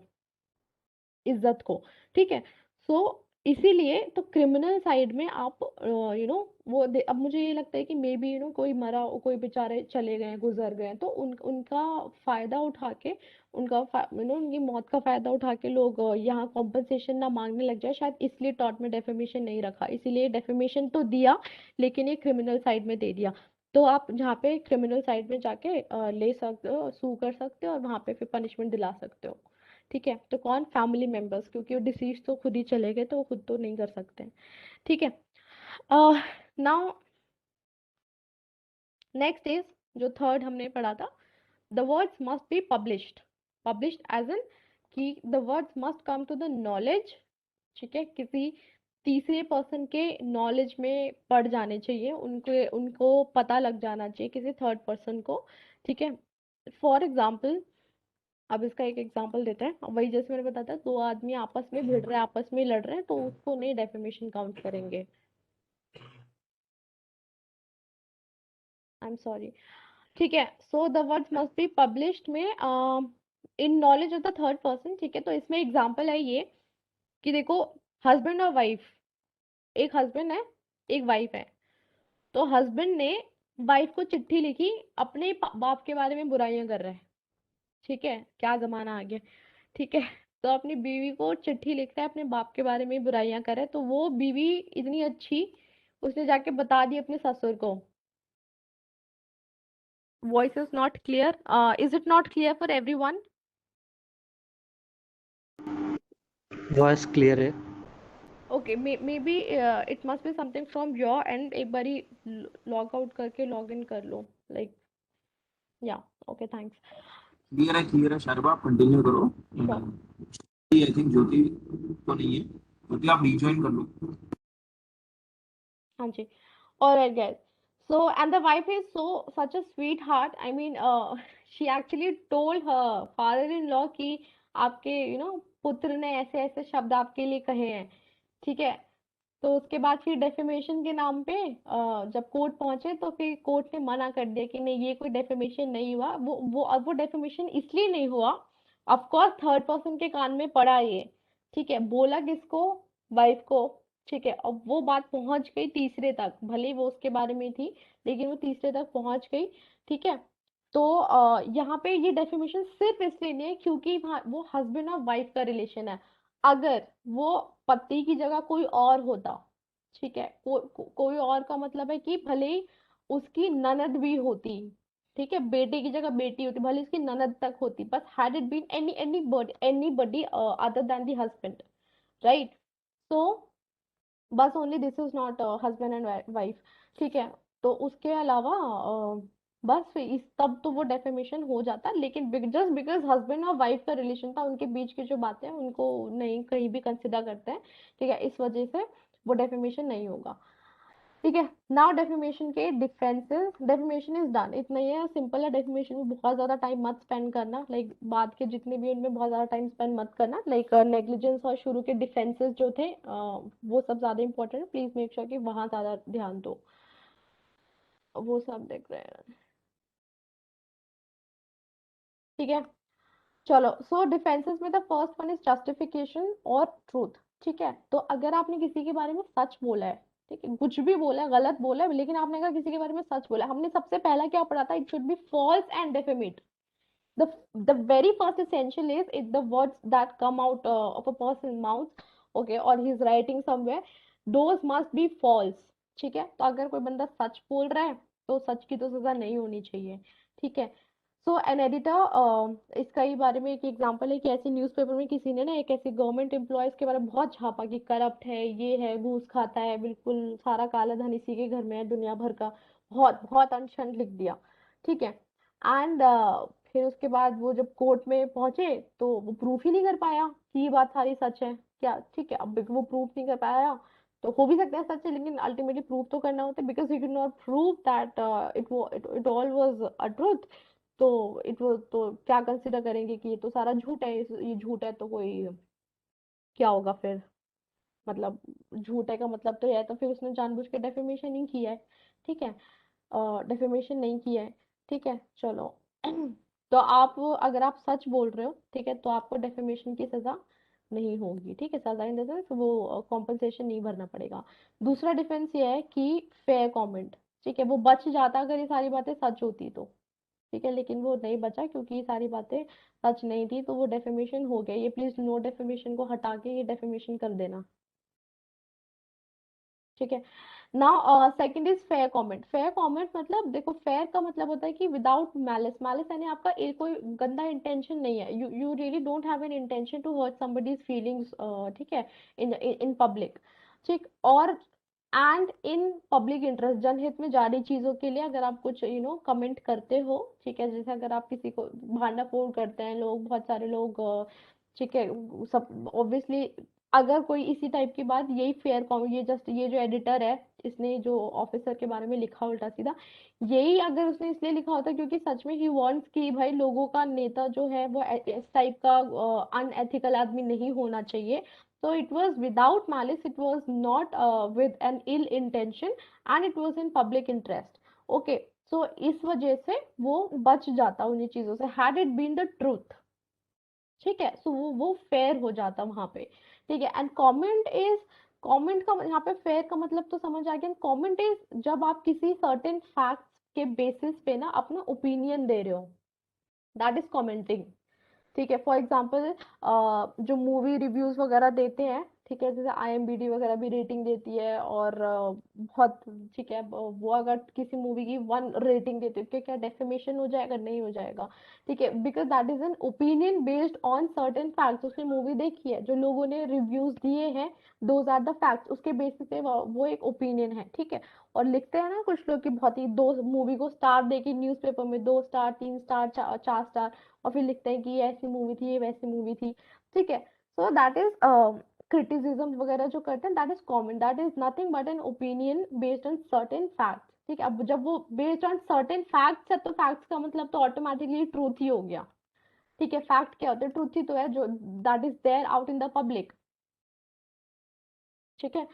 इज्जत को, ठीक है। सो इसीलिए तो क्रिमिनल साइड में आप अब मुझे ये लगता है कि मे बी कोई मरा, कोई बेचारे चले गए, गुजर गए, तो उनका फायदा उठा के, उनकी मौत का फायदा उठा के लोग यहाँ कॉम्पनसेशन ना मांगने लग जाए, शायद इसलिए टॉर्ट में डेफेमेशन नहीं रखा, इसीलिए डेफेमेशन तो दिया लेकिन ये क्रिमिनल साइड में दे दिया। तो आप जहाँ पे क्रिमिनल साइड में जाके ले सकते हो, सू कर सकते हो और वहां पे फिर पनिशमेंट दिला सकते हो। ठीक है, तो कौन? फैमिली मेंबर्स, क्योंकि वो डिसीज तो खुद ही चले गए तो वो खुद तो नहीं कर सकते हैं। ठीक है। नाउ नेक्स्ट इज, जो थर्ड हमने पढ़ा था, the words must be published. Published as in कि the words must come to the knowledge, ठीक है, किसी तीसरे पर्सन के नॉलेज में पढ़ जाने चाहिए, उनको उनको पता लग जाना चाहिए किसी थर्ड पर्सन को। ठीक है। फॉर एग्जाम्पल, अब इसका एक एग्जांपल देते हैं, वही जैसे मैंने बताया था, दो आदमी आपस में भिड़ रहे हैं, आपस में लड़ रहे हैं, तो उसको नहीं डेफेमेशन काउंट करेंगे। I am sorry. ठीक है, so the words must be published में in knowledge of the third person. ठीक है, तो इसमें एग्जांपल है ये कि देखो, हस्बैंड और वाइफ, एक हस्बैंड है, एक वाइफ है, तो हस्बैंड ने वाइफ को चिट्ठी लिखी, अपने बाप के बारे में बुराइयां कर रहा है। ठीक है, क्या जमाना आ गया। ठीक है, तो अपनी बीवी को चिट्ठी लिख रहा है, अपने बाप के बारे में बुराइयां करे, तो वो बीवी इतनी अच्छी, उसने जाके बता दी अपने ससुर को। Voice is not clear, is it not clear for everyone? Voice clear है। Okay, may B it must be something from your end, एक बारी लॉग आउट करके लॉग इन कर लो, like, yeah, okay, thanks. Clear है शारदा, आप कंटिन्यू करो। श्योर। आई थिंक ज्योति तो नहीं है, ज्योति आप रिज्वाइन कर लो। हाँ जी। Alright, guys. So, and the wife is such a sweetheart. I mean, she actually told her father-in-law कि आपके पुत्र ने ऐसे ऐसे शब्द आपके लिए कहे हैं। ठीक है। तो उसके बाद फिर डेफेमेशन के नाम पे जब कोर्ट पहुंचे, तो फिर कोर्ट ने मना कर दिया कि नहीं, ये कोई डेफेमेशन नहीं हुआ। वो अब वो डेफेमेशन इसलिए नहीं हुआ, ऑफ कोर्स थर्ड पर्सन के कान में पड़ा ये। ठीक है, बोला किसको? वाइफ को। ठीक है, अब वो बात पहुंच गई तीसरे तक, भले ही वो उसके बारे में थी, लेकिन वो तीसरे तक पहुंच गई। ठीक है। तो यहाँ पे ये डेफिनेशन सिर्फ इसलिए नहीं है क्योंकि वो हस्बैंड और वाइफ का रिलेशन है। अगर वो पति की जगह कोई और होता, ठीक है, कोई और का मतलब है कि भले ही उसकी ननद भी होती, ठीक है, बेटे की जगह बेटी होती, भले इसकी ननद तक होती, बस had it been anybody other than the husband, right? So बस only this is not husband and wife. ठीक है। तो उसके अलावा बस फिर इस तब तो वो डेफेमेशन हो जाता, लेकिन जस्ट बिकॉज हस्बैंड और वाइफ का रिलेशन था, उनके बीच की जो बातें हैं उनको नहीं कहीं भी कंसिडर करते हैं। ठीक है, इस वजह से वो डेफेमेशन नहीं होगा। ठीक है। नाउ डेफेमेशन के डिफरेंसेस, डेफेमेशन इज डन, इतना ही है, सिंपल है। डेफेमेशन में बहुत ज्यादा टाइम मत स्पेंड करना, लाइक बाद के जितने भी उनमें बहुत ज्यादा टाइम स्पेंड मत करना, लाइक नेग्लिजेंस और शुरू के डिफेंसेस जो थे वो सब ज्यादा इंपॉर्टेंट है, प्लीज मेक श्योर कि वहां ज्यादा ध्यान दो। वो सब देख रहे हैं। ठीक है, चलो। सो डिफेंसेस में the first one is justification और ट्रूथ। ठीक है, तो अगर आपने किसी के बारे में सच बोला है, ठीक है, कुछ भी बोला है, गलत बोला है, लेकिन आपने अगर किसी के बारे में सच बोला है, हमने सबसे पहला क्या पढ़ा था? It should be false and defamed. the the very first essential is it the words that come out of a person's mouth, okay, or he's writing somewhere, those must be false। ठीक है, तो अगर कोई बंदा सच बोल रहा है तो सच की तो सजा नहीं होनी चाहिए। ठीक है। सो एन एडिटर, इसका ही बारे में एक एग्जांपल है कि ऐसे न्यूज़पेपर में किसी ने ना एक ऐसे गवर्नमेंट एम्प्लॉयज के बारे में बहुत छापा कि करप्ट है, ये है, घूस खाता है, बिल्कुल सारा काला धन इसी के घर में है दुनिया भर का, बहुत बहुत अनशन लिख दिया। ठीक है। एंड फिर उसके बाद वो जब कोर्ट में पहुंचे तो वो प्रूफ ही नहीं कर पाया कि ये बात सारी सच है क्या। ठीक है, अब वो प्रूफ नहीं कर पाया, तो हो भी सकता है सच है, लेकिन अल्टीमेटली प्रूफ तो करना होता है, because you can not prove that it all was a truth. तो इट वो तो क्या कंसिडर करेंगे कि ये तो सारा झूठ है, ये झूठ है, तो कोई क्या होगा फिर? मतलब झूठ है का मतलब तो यह है, तो फिर उसने जानबूझ के डेफेमेशन ही किया है। ठीक है, डेफेमेशन नहीं किया है। ठीक है, चलो। तो आप, अगर आप सच बोल रहे हो, ठीक है, तो आपको डेफेमेशन की सजा नहीं होगी, ठीक है, सजा इन द सेंस वो कॉम्पनसेशन नहीं भरना पड़ेगा। दूसरा डिफेंस ये है कि फेयर कमेंट, ठीक है, वो बच जाता अगर ये सारी बातें सच होती तो, ठीक है, लेकिन वो नहीं बचा क्योंकि ये सारी बातें सच नहीं थी, तो वो डेफेमेशन हो गया। ये प्लीज नो डेफेमेशन को हटा के ये डेफेमेशन कर देना, ठीक है। Now second is fair comment. Fair comment मतलब देखो, फेयर का मतलब होता है कि विदाउट मैलिस, मैलिस यानी आपका एक कोई गंदा इंटेंशन नहीं है, you you really don't have an intention to hurt somebody's feelings, ठीक है, इन इन पब्लिक, ठीक। और एंड इन पब्लिक इंटरेस्ट, जनहित में जारी चीजों के लिए अगर आप कुछ कमेंट करते हो, ठीक है, जैसे अगर आप किसी को भांडाफोड़ करते हैं लोग, बहुत सारे लोग, ठीक है, सब ऑब्वियसली, अगर कोई इसी टाइप की बात, यही फेयर कॉमेंट, ये जस्ट ये जो एडिटर है, इसने जो ऑफिसर के बारे में लिखा उल्टा सीधा, यही अगर उसने इसलिए लिखा होता क्योंकि सच में ही वांट्स कि भाई लोगों का नेता जो है वो इस टाइप का अनएथिकल आदमी नहीं होना चाहिए, तो it was without malice, it was not with an ill intention, and it was in public interest, okay. So इस वजह से वो बच जाता उन्हीं चीजों से, had it been the truth, ठीक है। सो वो फेयर हो जाता वहां पे, ठीक है। एंड कमेंट इज, कमेंट का यहाँ पे फेयर का मतलब तो समझ आ गया। कमेंट इज जब आप किसी सर्टेन फैक्ट्स के बेसिस पे ना अपना ओपिनियन दे रहे हो, दैट इज कमेंटिंग, ठीक है। फॉर एग्जाम्पल जो मूवी रिव्यूज वगैरह देते हैं, ठीक है, जैसे आईएमबीडी वगैरह भी रेटिंग देती है, और बहुत, ठीक है, वो अगर किसी मूवी की 1 रेटिंग देते हैं, क्या डेफेमेशन हो जाएगा? नहीं हो जाएगा, ठीक है, because that is an opinion based on certain facts. उसने मूवी देखी है, जो लोगों ने रिव्यूज दिए हैं, दोज आर द फैक्ट्स, उसके बेसिस पे वो एक ओपिनियन है, ठीक है। और लिखते हैं ना कुछ लोग कि बहुत ही, दो मूवी को स्टार देके न्यूज़पेपर में 2 स्टार, 3 स्टार, 4 स्टार, और फिर लिखते हैं कि ये ऐसी मूवी थी, ये वैसी मूवी थी, ठीक है। सो दैट इज क्रिटिसिज्म वगैरह जो करते हैं, that is common, that is nothing but an opinion based on certain facts, ठीक है। अब जब वो बेस्ड ऑन सर्टेन फैक्ट्स है, तो फैक्ट्स का मतलब तो ऑटोमेटिकली ट्रूथ ही हो गया, ठीक है। फैक्ट क्या होता है? ट्रूथ ही तो है, जो that is there out in the public, ठीक है।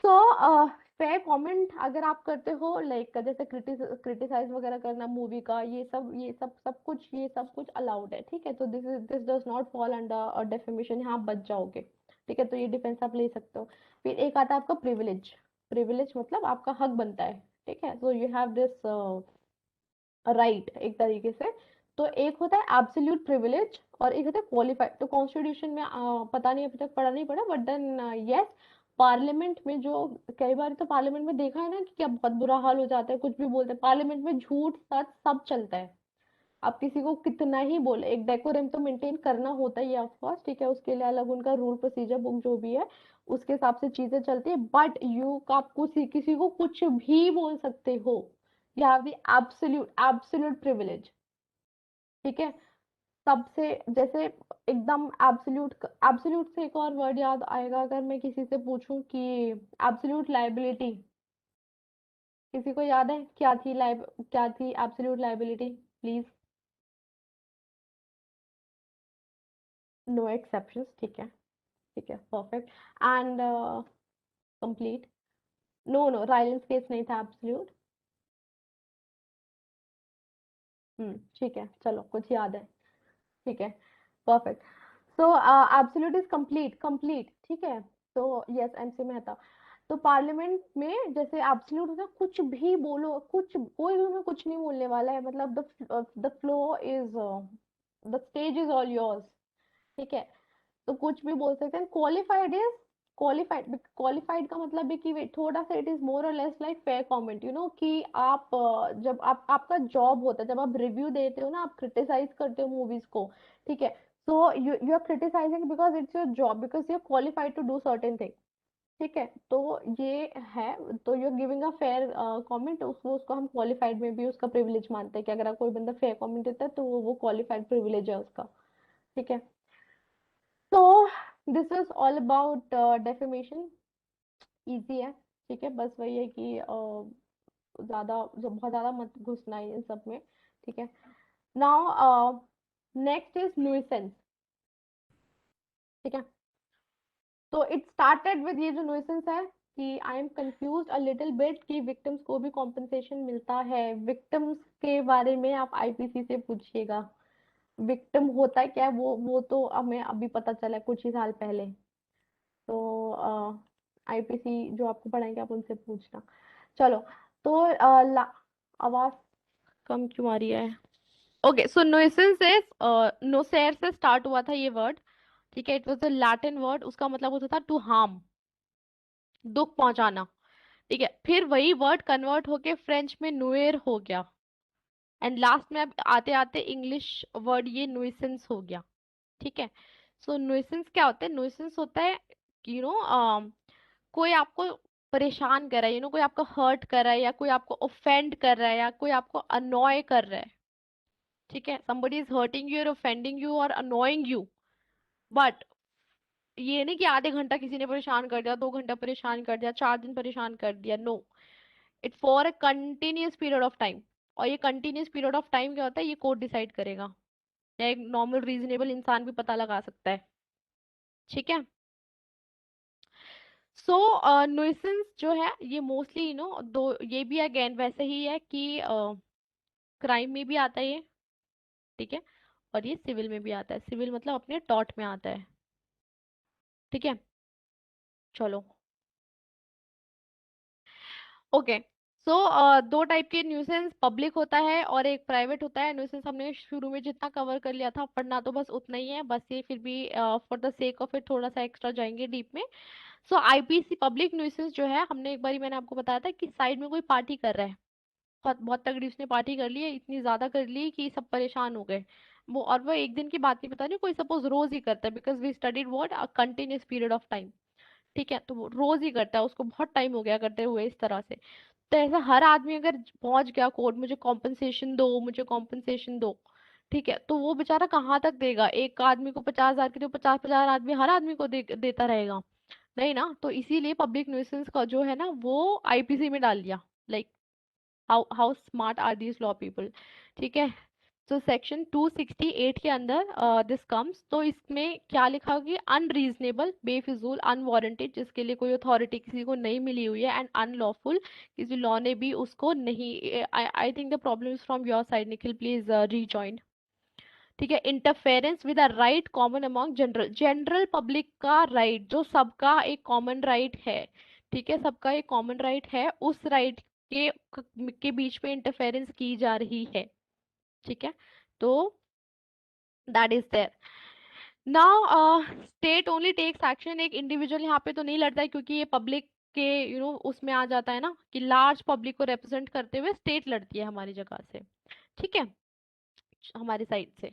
तो फेयर कमेंट अगर आप करते हो, लाइक जैसे क्रिटिसाइज वगैरह करना मूवी का, ये सब कुछ अलाउड है, ठीक है। तो this does not fall under defamation, यहाँ आप बच जाओगे, ठीक है। तो ये डिफेंस आप ले सकते हो। फिर एक आता है आपका प्रिविलेज। प्रिविलेज मतलब आपका हक बनता है, ठीक है। So you have this right एक तरीके से। तो एक होता है एब्सोल्यूट प्रिविलेज और एक होता है क्वालिफाइड। तो कॉन्स्टिट्यूशन में पता नहीं, अभी तक पढ़ा नहीं पड़ा, बट देन यस, पार्लियामेंट में जो, कई बार तो पार्लियामेंट में देखा है ना कि क्या बहुत बुरा हाल हो जाता है, कुछ भी बोलते हैं पार्लियामेंट में, झूठ सच सब चलता है। आप किसी को कितना ही बोले, एक डेकोरम तो मेंटेन करना होता ही है ऑफ कोर्स, ठीक है, उसके लिए अलग उनका रूल प्रोसीजर बुक जो भी है, उसके हिसाब से चीजें चलती है, बट यू आप किसी को कुछ भी बोल सकते हो। You have the absolute absolute privilege, ठीक है। सबसे जैसे एकदम एब्सोल्यूट, एब्सोल्यूट से एक और वर्ड याद आएगा अगर मैं किसी से पूछूं कि एब्सोल्यूट लाइबिलिटी, किसी को याद है क्या थी? क्या थी absolute liability? Please. No exceptions, ठीक है, ठीक है, perfect. And complete. No no, Rylands case नहीं था एब्सोल्यूट। ठीक है, चलो कुछ याद है, ठीक है, perfect. So absolute is complete, complete, ठीक है। तो यस, एमसी मेहता। तो पार्लियामेंट में जैसे एब्सोल्यूट होता है, कुछ भी बोलो, कुछ कोई भी तुम्हें कुछ नहीं बोलने वाला है, मतलब the flow is, the stage is all yours, ठीक है। तो कुछ भी बोल सकते हैं। क्वालिफाइड इज, क्वालिफाइड का मतलब है कि थोड़ा सा इट इज मोर और लेस लाइक फेयर कमेंट, कि आप जब आप आपका जॉब होता है, जब आप रिव्यू देते हो ना, आप क्रिटिसाइज करते हो मूवीज को, ठीक है। So you are criticizing because it's your job, because you are qualified to do certain thing, ठीक है। तो ये है, तो you are giving a fair comment, उसको उसको हम क्वालिफाइड में भी उसका प्रिविलेज मानते हैं कि अगर कोई बंदा फेयर कमेंट देता है तो वो क्वालिफाइड प्रिविलेज है उसका, ठीक है। तो this is all about defamation, easy है, ठीक है। बस वही है कि ज्यादा, बहुत ज्यादा मत घुसना है इन सब में, ठीक है। नाउ नेक्स्ट इज न्यूसेंस, ठीक है। तो इट स्टार्टेड विद ये जो न्यूसेंस है कि I am confuse a little bit कि विक्टिम्स को भी कॉम्पनसेशन मिलता है। विक्टिम्स के बारे में आप आईपीसी से पूछिएगा, विक्टिम होता है क्या है, वो तो हमें अभी पता चला है कुछ ही साल पहले। तो आईपीसी जो आपको पढ़ाएंगे आप उनसे पूछना। चलो। तो आवाज कम क्यों आ रही है? ओके, सो नुइसेंस इज, नोसेर से स्टार्ट हुआ था ये वर्ड। ठीक है, it was the Latin word, उसका मतलब होता था टू हार्म, दुख पहुंचाना। ठीक है, फिर वही वर्ड कन्वर्ट होके फ्रेंच में नुएर हो गया, एंड लास्ट में अब आते आते इंग्लिश वर्ड ये नुइसेंस हो गया। ठीक है। सो नुइसेंस क्या होता है? नुइसेंस होता है यू नो कोई आपको परेशान कर रहा है, कोई आपको हर्ट कर रहा है, या कोई आपको ऑफेंड कर रहा है, या कोई आपको अनॉय कर रहा है। ठीक है, somebody is hurting you or offending you or annoying you, but ये नहीं कि आधे घंटा किसी ने परेशान कर दिया, 2 घंटा परेशान कर दिया, 4 दिन परेशान कर दिया, no. It for a continuous period of time. और ये कंटिन्यूस पीरियड ऑफ टाइम क्या होता है, ये कोड डिसाइड करेगा, या एक नॉर्मल रीजनेबल इंसान भी पता लगा सकता है। ठीक है। सो नुइसेंस जो है ये मोस्टली दो, ये भी अगेन वैसे ही है कि क्राइम में भी आता है ये। ठीक है। और ये सिविल में भी आता है, सिविल मतलब अपने टॉर्ट में आता है। ठीक है। चलो। ओके। सो दो टाइप के न्यूसेंस, पब्लिक होता है और एक प्राइवेट होता है। न्यूसेंस हमने शुरू में जितना कवर कर लिया था, पढ़ना तो बस उतना ही है, बस ये फिर भी for the sake of it थोड़ा सा एक्स्ट्रा जाएंगे डीप में। सो आईपीसी पब्लिक न्यूसेंस जो है, हमने एक बारी मैंने आपको बताया था कि साइड में कोई पार्टी कर रहा है, बहुत बहुत तगड़ी उसने पार्टी कर ली है, इतनी ज्यादा कर ली कि सब परेशान हो गए। वो एक दिन की बात नहीं, पता नहीं कोई सपोज रोज ही करता है, because we studied what a continuous period of time. ठीक है, तो वो रोज ही करता है, उसको बहुत टाइम हो गया करते हुए इस तरह से। तो ऐसा हर आदमी अगर पहुंच गया कोर्ट, मुझे कॉम्पनसेशन दो, मुझे कॉम्पनसेशन दो, ठीक है, तो वो बेचारा कहाँ तक देगा? एक आदमी को 50,000 के, तो 50-50 आदमी हर आदमी को देता रहेगा? नहीं ना। तो इसीलिए पब्लिक न्यूसेंस का जो है ना वो आईपीसी में डाल दिया। Like how smart are these law people. ठीक है। तो सेक्शन 268 के अंदर दिस कम्स, तो इसमें क्या लिखा होगा कि अनरीजनेबल, बेफिजूल, अनवारंटेड, जिसके लिए कोई अथॉरिटी किसी को नहीं मिली हुई है, एंड अनलॉफुल, किसी लॉ ने भी उसको नहीं। I think the problem is from your side, Nikhil, please rejoin. ठीक है। Interference with a right common among general, general public का राइट, जो सबका एक कॉमन राइट है। ठीक है, सबका एक कॉमन राइट है, उस राइट के बीच में इंटरफेरेंस की जा रही है। ठीक है। तो that is there. Now state only takes action, एक इंडिविजुअल यहाँ पे तो नहीं लड़ता है, क्योंकि ये पब्लिक के उसमें आ जाता है ना, कि लार्ज पब्लिक को रिप्रेजेंट करते हुए स्टेट लड़ती है हमारी जगह से। ठीक है, हमारी साइड से।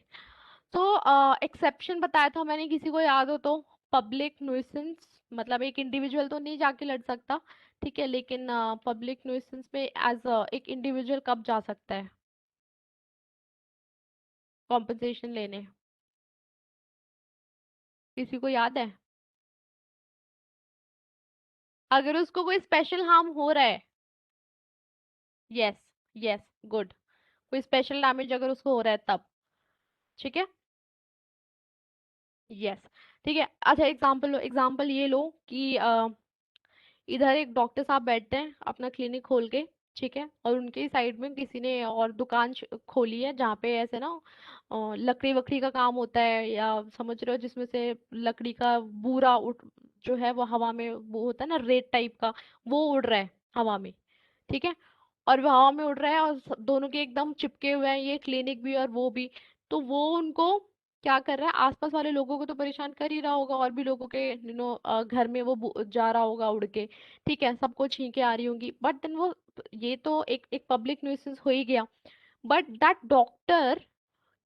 तो एक्सेप्शन बताया था मैंने, किसी को याद हो तो? पब्लिक न्यूइसेंस मतलब एक इंडिविजुअल तो नहीं जाके लड़ सकता, ठीक है, लेकिन पब्लिक न्यूइसेंस में एज एक इंडिविजुअल कब जा सकता है कॉम्पनसेशन लेने? किसी को याद है? अगर उसको कोई स्पेशल हार्म हो रहा है। Yes, yes, good. कोई स्पेशल डैमेज अगर उसको हो रहा है तब। ठीक है। यस। ठीक है। अच्छा, एग्जांपल एग्जांपल ये लो कि इधर एक डॉक्टर साहब बैठते हैं अपना क्लिनिक खोल के। ठीक है, और उनके साइड में किसी ने और दुकान खोली है, जहाँ पे ऐसे ना लकड़ी वकड़ी का काम होता है, या समझ रहे हो, जिसमें से लकड़ी का बूरा उठ, जो है वो हवा में, वो होता है ना रेत टाइप का, वो उड़ रहा है हवा में। ठीक है। और वो हवा में उड़ रहा है, और दोनों के एकदम चिपके हुए हैं, ये क्लिनिक भी और वो भी। तो वो उनको क्या कर रहा है, आसपास वाले लोगों को तो परेशान कर ही रहा होगा, और भी लोगों के घर में वो जा रहा होगा उड़ के। ठीक है, सबको छींके आ रही होंगी, बट देन वो, ये तो एक एक पब्लिक न्यूसेंस हो ही गया। बट दैट डॉक्टर,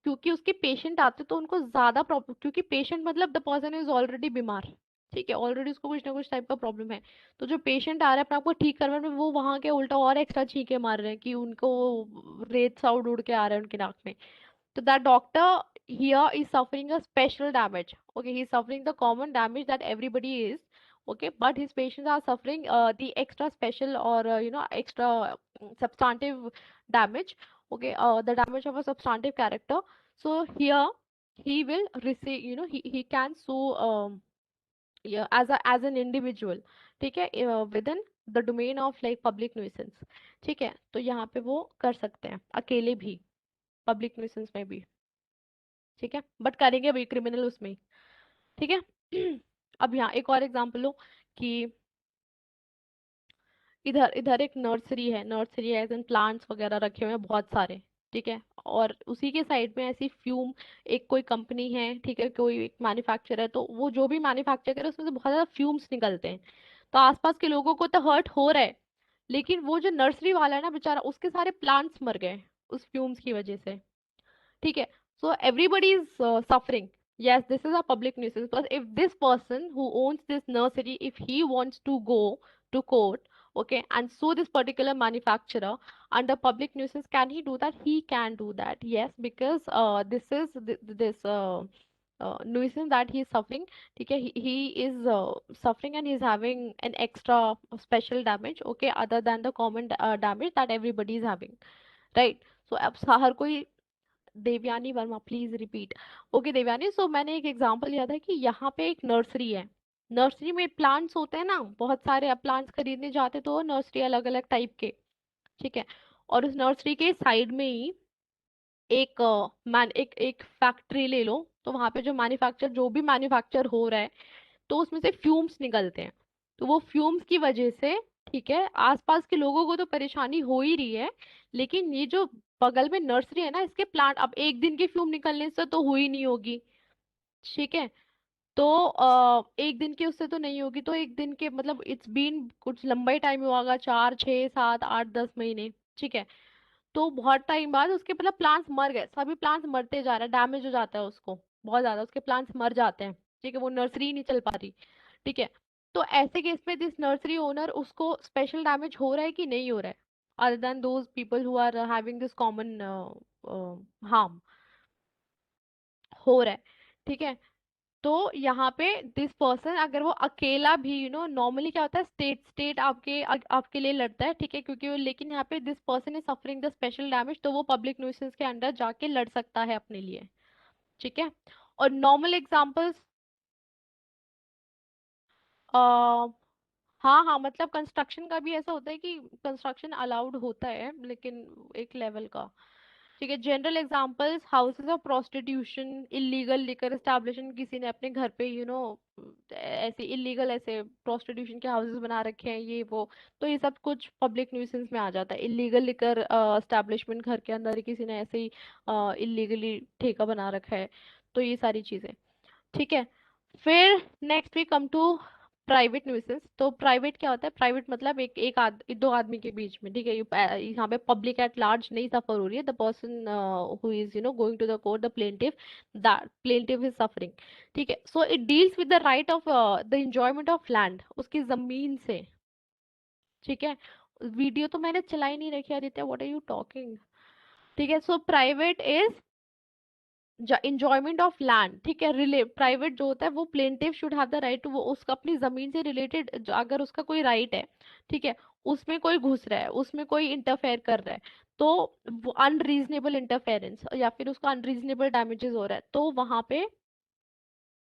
क्योंकि उसके पेशेंट आते तो उनको ज्यादा प्रॉब्लम, क्योंकि पेशेंट मतलब द पर्सन इज ऑलरेडी बीमार। ठीक है, ऑलरेडी उसको कुछ ना कुछ टाइप का प्रॉब्लम है। तो जो पेशेंट आ रहा है अपने आप को ठीक करवाने में, वो वहां के उल्टा और एक्स्ट्रा छींके मार रहे हैं कि उनको रेत सा उड़ उड़ के आ रहा है उनके नाक में। तो that doctor here is suffering a special damage. Okay, he's suffering the common damage that everybody is. Okay, but his patients are suffering the extra special, or extra substantive damage. Okay, the damage of a substantive character. So here he will receive, he can sue, yeah, as an individual. ठीक है, within the domain of like public nuisance. ठीक है, तो यहाँ पे वो कर सकते हैं अकेले भी, पब्लिक nuisance में भी। ठीक है, बट करेंगे भाई क्रिमिनल उसमें ही, ठीक है। अब यहाँ एक और एग्जांपल लो कि इधर इधर एक नर्सरी है, नर्सरी एज इन प्लांट्स वगैरह रखे हुए हैं बहुत सारे, ठीक है, और उसी के साइड में ऐसी फ्यूम, एक कोई कंपनी है, ठीक है, कोई एक मैन्युफैक्चर है, तो वो जो भी मैन्युफैक्चर करे उसमें से बहुत ज्यादा फ्यूम्स निकलते हैं, तो आसपास के लोगों को तो हर्ट हो रहा है, लेकिन वो जो नर्सरी वाला है ना बेचारा, उसके सारे प्लांट्स मर गए उस फ्यूम्स की वजह से, ठीक है। So everybody is suffering, yes, this is a public nuisance, but if this person who owns this nursery, if he wants to go to court, okay, and sue this particular manufacturer under public nuisance, can he do that? He can do that, yes, because this is this nuisance that he is suffering, okay, he is suffering and he is having an extra special damage, okay, other than the common damage that everybody is having, right? So अब हर कोई, Devyani Verma please repeat. Okay Devyani, so मैंने एक एग्जांपल लिया था कि यहाँ पे एक नर्सरी है, नर्सरी में प्लांट्स होते हैं ना बहुत सारे, अब प्लांट्स खरीदने जाते तो नर्सरी अलग अलग टाइप के, ठीक है, और उस नर्सरी के साइड में ही एक मैन एक एक फैक्ट्री ले लो, तो वहां पे जो मैन्युफैक्चर जो भी मैन्युफैक्चर हो रहा है, तो उसमें से फ्यूम्स निकलते हैं, तो वो फ्यूम्स की वजह से, ठीक है, आसपास के लोगों को तो परेशानी हो ही रही है, लेकिन ये जो बगल में नर्सरी है ना, इसके प्लांट, अब एक दिन के फ्यूम निकलने से तो हुई नहीं होगी, ठीक है, तो एक दिन के उससे तो नहीं होगी, तो एक दिन के मतलब इट्स बीन कुछ लंबा ही टाइम हुआ होगा, 4 6 7 8 10 महीने, ठीक है, तो बहुत टाइम बाद उसके मतलब प्लांट्स मर गए, सभी प्लांट्स मरते जा रहे हैं, डैमेज हो जाता है उसको बहुत ज्यादा, उसके प्लांट्स मर जाते हैं, ठीक है, वो नर्सरी ही नहीं चल पा रही, ठीक है, तो ऐसे केस में दिस नर्सरी ओनर, उसको स्पेशल डैमेज हो रहा है कि नहीं हो रहा है, other than those people who are having this common harm, हो रहा है, ठीक है। तो यहाँ पे दिस पर्सन, अगर वो अकेला भी, नॉर्मली क्या होता है, स्टेट स्टेट आपके लिए लड़ता है, ठीक है, क्योंकि लेकिन यहाँ पे this person is suffering the special damage, तो वो पब्लिक न्यूसेंस के अंडर जाके लड़ सकता है अपने लिए, ठीक है। और नॉर्मल एग्जांपल्स, हाँ हाँ, मतलब कंस्ट्रक्शन का भी ऐसा होता है कि कंस्ट्रक्शन अलाउड होता है, लेकिन एक लेवल का, ठीक है। General examples, houses of prostitution, illegal liquor establishment, किसी ने अपने घर पे ऐसे इलीगल ऐसे प्रोस्टिट्यूशन के हाउसेस बना रखे हैं, ये वो, तो ये सब कुछ पब्लिक न्यूसेंस में आ जाता है, इलीगल लिकर एस्टैब्लिशमेंट, घर के अंदर ही किसी ने ऐसे ही इलीगली ठेका बना रखा है, तो ये सारी चीजें, ठीक है। फिर next we come to private nuisance. तो प्राइवेट क्या होता है, प्राइवेट मतलब दो आदमी के बीच में, ठीक है, यहाँ पे पब्लिक एट लार्ज नहीं सफर हो रही है, the person who is going to the court, the plaintiff, that plaintiff is suffering, ठीक है। So it deals with the right of the enjoyment of land, उसकी जमीन से, ठीक है। वीडियो तो मैंने चलाई नहीं रखी Aditya, what are you talking, ठीक है। So private is enjoyment of land, ठीक है, रिले प्राइवेट जो होता है, वो plaintiff should have the right to, वो उसका अपनी जमीन से रिलेटेड अगर उसका कोई राइट है, ठीक है, उसमें कोई घुस रहा है, उसमें कोई इंटरफेयर कर रहा है, तो वो अनरीजनेबल इंटरफेरेंस या फिर उसका अनरीजनेबल डैमेजेस हो रहा है, तो वहां पे,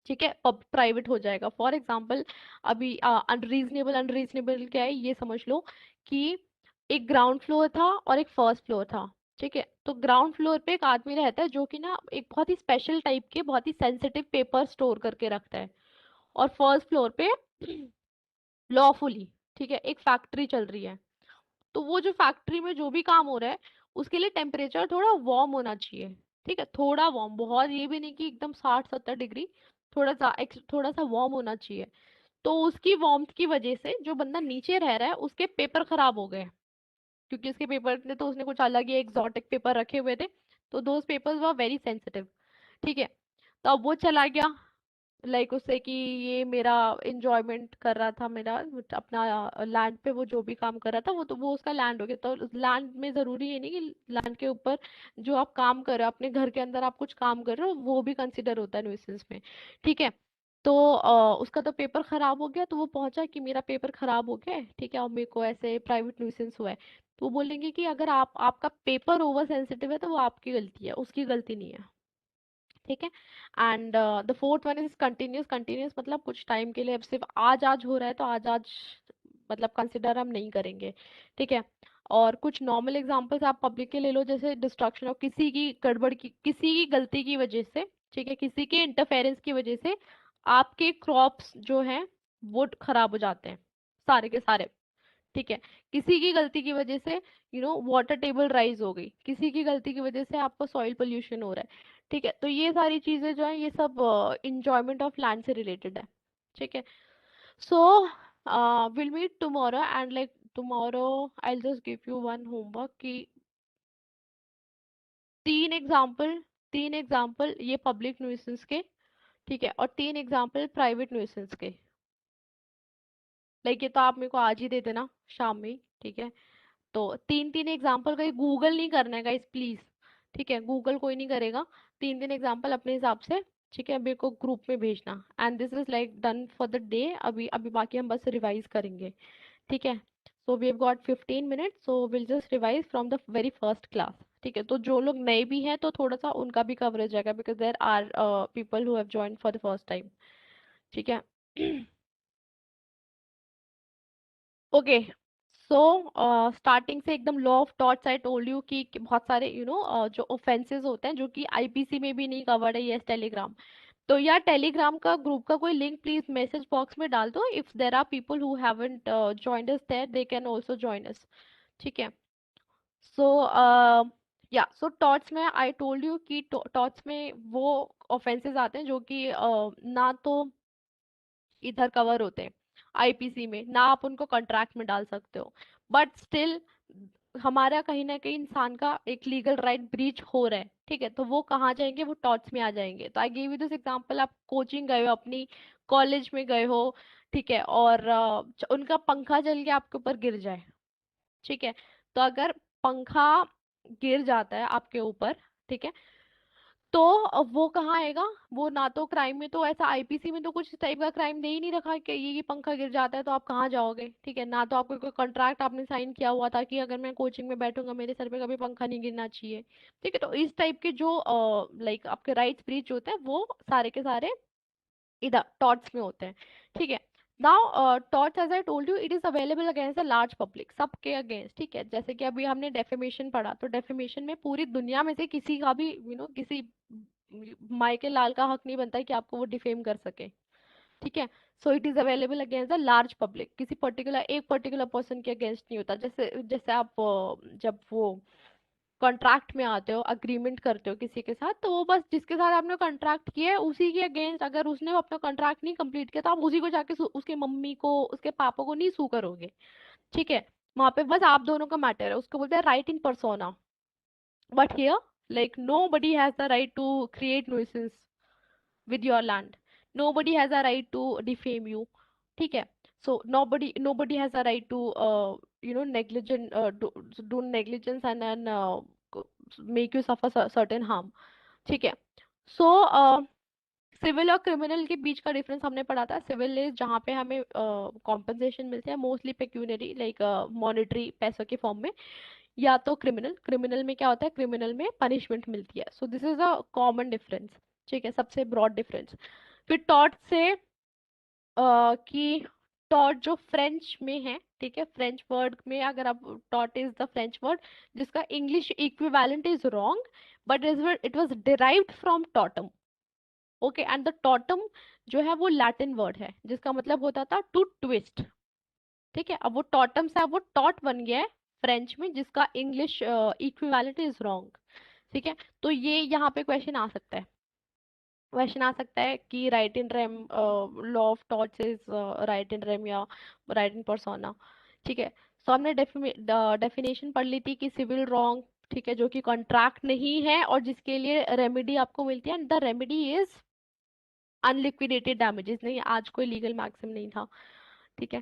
ठीक है, पब प्राइवेट हो जाएगा। फॉर एग्जाम्पल, अभी अनरीजनेबल अनरीजनेबल क्या है ये समझ लो, कि एक ग्राउंड फ्लोर था और एक फर्स्ट फ्लोर था, ठीक है, तो ग्राउंड फ्लोर पे एक आदमी रहता है जो कि ना एक बहुत ही स्पेशल टाइप के बहुत ही सेंसिटिव पेपर स्टोर करके रखता है, और फर्स्ट फ्लोर पे लॉफुली, ठीक है, एक फैक्ट्री चल रही है, तो वो जो फैक्ट्री में जो भी काम हो रहा है, उसके लिए टेम्परेचर थोड़ा वार्म होना चाहिए, ठीक है, थोड़ा वार्म, बहुत ये भी नहीं कि एकदम 60 70 डिग्री, थोड़ा सा वार्म होना चाहिए, तो उसकी वार्मथ की वजह से जो बंदा नीचे रह रहा है उसके पेपर खराब हो गए, क्योंकि उसके पेपर ने तो उसने कुछ अलग ही एक्सोटिक पेपर रखे हुए थे, तो those papers were very sensitive, ठीक है। तो अब वो चला गया, लाइक उससे कि ये मेरा इंजॉयमेंट कर रहा था, मेरा अपना लैंड पे वो जो भी काम कर रहा था, वो उसका लैंड हो गया, तो लैंड में जरूरी ये नहीं कि लैंड के ऊपर जो आप काम कर रहे हो, अपने घर के अंदर आप कुछ काम कर रहे हो, वो भी कंसिडर होता है न्यूसेंस में, ठीक है। तो उसका तो पेपर खराब हो गया, तो वो पहुंचा कि मेरा पेपर खराब हो गया है, ठीक है, और मेरे को ऐसे प्राइवेट न्यूसेंस हुआ है, तो वो बोलेंगे कि अगर आपका पेपर ओवर सेंसिटिव है तो वो आपकी गलती है, उसकी गलती नहीं है, ठीक है। And the fourth one is continuous, continuous मतलब कुछ टाइम के लिए, अब सिर्फ आज आज हो रहा है तो आज आज मतलब कंसिडर हम नहीं करेंगे, ठीक है। और कुछ नॉर्मल एग्जांपल्स आप पब्लिक के ले लो, जैसे डिस्ट्रक्शन ऑफ किसी की गड़बड़ की, किसी की गलती की वजह से, ठीक है, किसी के इंटरफेरेंस की वजह से आपके क्रॉप्स जो हैं वो खराब हो जाते हैं, सारे के सारे। ठीक है, किसी की गलती की वजह से वाटर टेबल राइज हो गई, किसी की गलती की वजह से आपको सॉइल पोल्यूशन हो रहा है। ठीक है, तो ये सारी चीजें जो है ये सब इंजॉयमेंट ऑफ लैंड से रिलेटेड है। ठीक है, so will meet tomorrow and like tomorrow I just give you one homework कि तीन एग्जाम्पल तीन एग्जाम्पल ये पब्लिक न्यूइसेंस के, ठीक है, और तीन एग्जाम्पल प्राइवेट न्यूइसेंस के। लाइक ये तो आप मेरे को आज ही दे देना शाम में ही, ठीक है। तो तीन तीन एग्जाम्पल, कहीं गूगल नहीं करना है गाइस प्लीज। ठीक है, गूगल कोई नहीं करेगा। तीन तीन एग्जाम्पल अपने हिसाब से, ठीक है, मेरे को ग्रुप में भेजना। And this is like done for the day. अभी अभी बाकी हम बस रिवाइज करेंगे। ठीक है, so we have got 15 minutes, so will just revise from the very first class. ठीक है, तो जो लोग नए भी हैं तो थोड़ा सा उनका भी कवरेज जाएगा, because there are people who have joined for the first time. ठीक है। ओके, सो स्टार्टिंग से एकदम law of torts I told you कि बहुत सारे जो ऑफेंसेस होते हैं जो कि आईपीसी में भी नहीं कवर्ड है, यस टेलीग्राम। तो यार टेलीग्राम का ग्रुप का कोई लिंक प्लीज मैसेज बॉक्स में डाल दो। If there are people who haven't joined us there they can also join us. ठीक है, सो या सो टॉर्ट्स में आई टोल्ड यू कि टॉर्ट्स में वो ऑफेंसेस आते हैं जो कि ना तो इधर कवर होते हैं आईपीसी में, ना आप उनको कॉन्ट्रैक्ट में डाल सकते हो, बट स्टिल हमारा कहीं ना कहीं इंसान का एक लीगल राइट ब्रीच हो रहा है। ठीक है, तो वो कहाँ जाएंगे, वो टॉर्ट्स में आ जाएंगे। तो I give you this example, आप कोचिंग गए हो, अपनी कॉलेज में गए हो, ठीक है, और उनका पंखा चल के आपके ऊपर गिर जाए। ठीक है, तो अगर पंखा गिर जाता है आपके ऊपर, ठीक है, तो वो कहाँ आएगा, वो ना तो क्राइम में, तो ऐसा आईपीसी में तो कुछ इस टाइप का क्राइम दे ही नहीं रखा कि ये पंखा गिर जाता है तो आप कहाँ जाओगे। ठीक है, ना तो आपको कोई कॉन्ट्रैक्ट आपने साइन किया हुआ था कि अगर मैं कोचिंग में बैठूंगा मेरे सर पे कभी पंखा नहीं गिरना चाहिए। ठीक है, तो इस टाइप के जो लाइक आपके राइट्स ब्रीच होते हैं वो सारे के सारे इधर टॉर्ट्स में होते हैं। ठीक है, now torts as I told you it is available against the large public, सबके अगेंस्ट। ठीक है, जैसे कि अभी हमने डेफेमेशन पढ़ा, तो डेफेमेशन में पूरी दुनिया में से किसी का भी किसी माई के लाल का हक नहीं बनता है कि आपको वो डिफेम कर सके। ठीक है, so it is available against the large public, किसी पर्टिकुलर एक पर्टिकुलर पर्सन के अगेंस्ट नहीं होता। जैसे जैसे आप जब वो कॉन्ट्रैक्ट में आते हो, अग्रीमेंट करते हो किसी के साथ, तो वो बस जिसके साथ आपने कॉन्ट्रैक्ट किया है उसी के अगेंस्ट, अगर उसने अपना कॉन्ट्रैक्ट नहीं कंप्लीट किया तो आप उसी को जाके उसके मम्मी को, उसके पापा को नहीं सू करोगे। ठीक है, वहां पे बस आप दोनों का मैटर है, उसको बोलते हैं right in persona. But here like nobody has the right to create nuisance with your land, nobody has a right to defame you। ठीक है, so nobody has a right to negligent do negligence and then make you suffer certain harm। ठीक है, so सिविल और क्रिमिनल के बीच का डिफरेंस हमने पढ़ा था। सिविल इज जहाँ पे हमें कॉम्पनसेशन मिलते हैं, मोस्टली पेक्यूनरी लाइक मॉनेटरी पैसों के फॉर्म में, या तो क्रिमिनल, क्रिमिनल में क्या होता है, क्रिमिनल में पनिशमेंट मिलती है। So this is a common difference. ठीक है, सबसे ब्रॉड डिफरेंस। फिर टॉर्ट से कि टॉर्ट जो फ्रेंच में है, ठीक है, फ्रेंच वर्ड में अगर आप, tort is the French word जिसका English equivalent is wrong, but it was derived from tortum. Okay, and the tortum जो है वो लैटिन वर्ड है जिसका मतलब होता था टू ट्विस्ट। ठीक है, अब वो टॉटम से अब वो टॉट बन गया है फ्रेंच में जिसका इंग्लिश इक्विवेलेंट इज रॉन्ग। ठीक है, तो ये यहाँ पे क्वेश्चन आ सकता है, क्वेश्चन आ सकता है कि right in rem, law of torts is right in rem या राइट इन पर्सोना। ठीक है, सो हमने डेफिनेशन पढ़ ली थी कि सिविल रॉन्ग, ठीक है, जो कि कॉन्ट्रैक्ट नहीं है और जिसके लिए रेमेडी आपको मिलती है, the remedy is unliquidated damages. नहीं, आज कोई लीगल मैक्सिम नहीं था। ठीक है,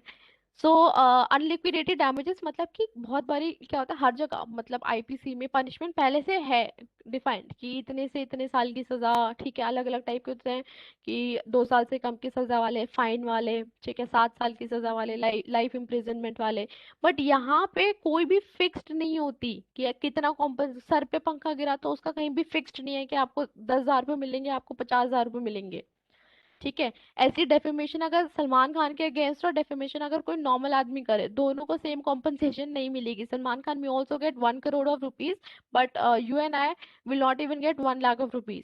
सो अनलिक्विडेटेड डैमेजेस मतलब कि बहुत बारी क्या होता है हर जगह, मतलब आईपीसी में पनिशमेंट पहले से है डिफाइंड कि इतने से इतने साल की सजा। ठीक है, अलग अलग टाइप के होते हैं कि 2 साल से कम की सजा वाले, फाइन वाले, ठीक है, 7 साल की सजा वाले, लाइफ इम्प्रिजनमेंट वाले। बट यहाँ पे कोई भी फिक्स्ड नहीं होती कि कितना कॉम्पन, सर पे पंखा गिरा तो उसका कहीं भी फिक्स्ड नहीं है कि आपको 10,000 रुपये मिलेंगे, आपको 50,000 रुपये मिलेंगे। ठीक है, ऐसी डेफेमेशन अगर सलमान खान के अगेंस्ट और डेफेमेशन अगर कोई नॉर्मल आदमी करे, दोनों को सेम कॉम्पनसेशन नहीं मिलेगी। सलमान खान में also get 1 crore of rupees, but you and I will not even get 1 lakh of rupees।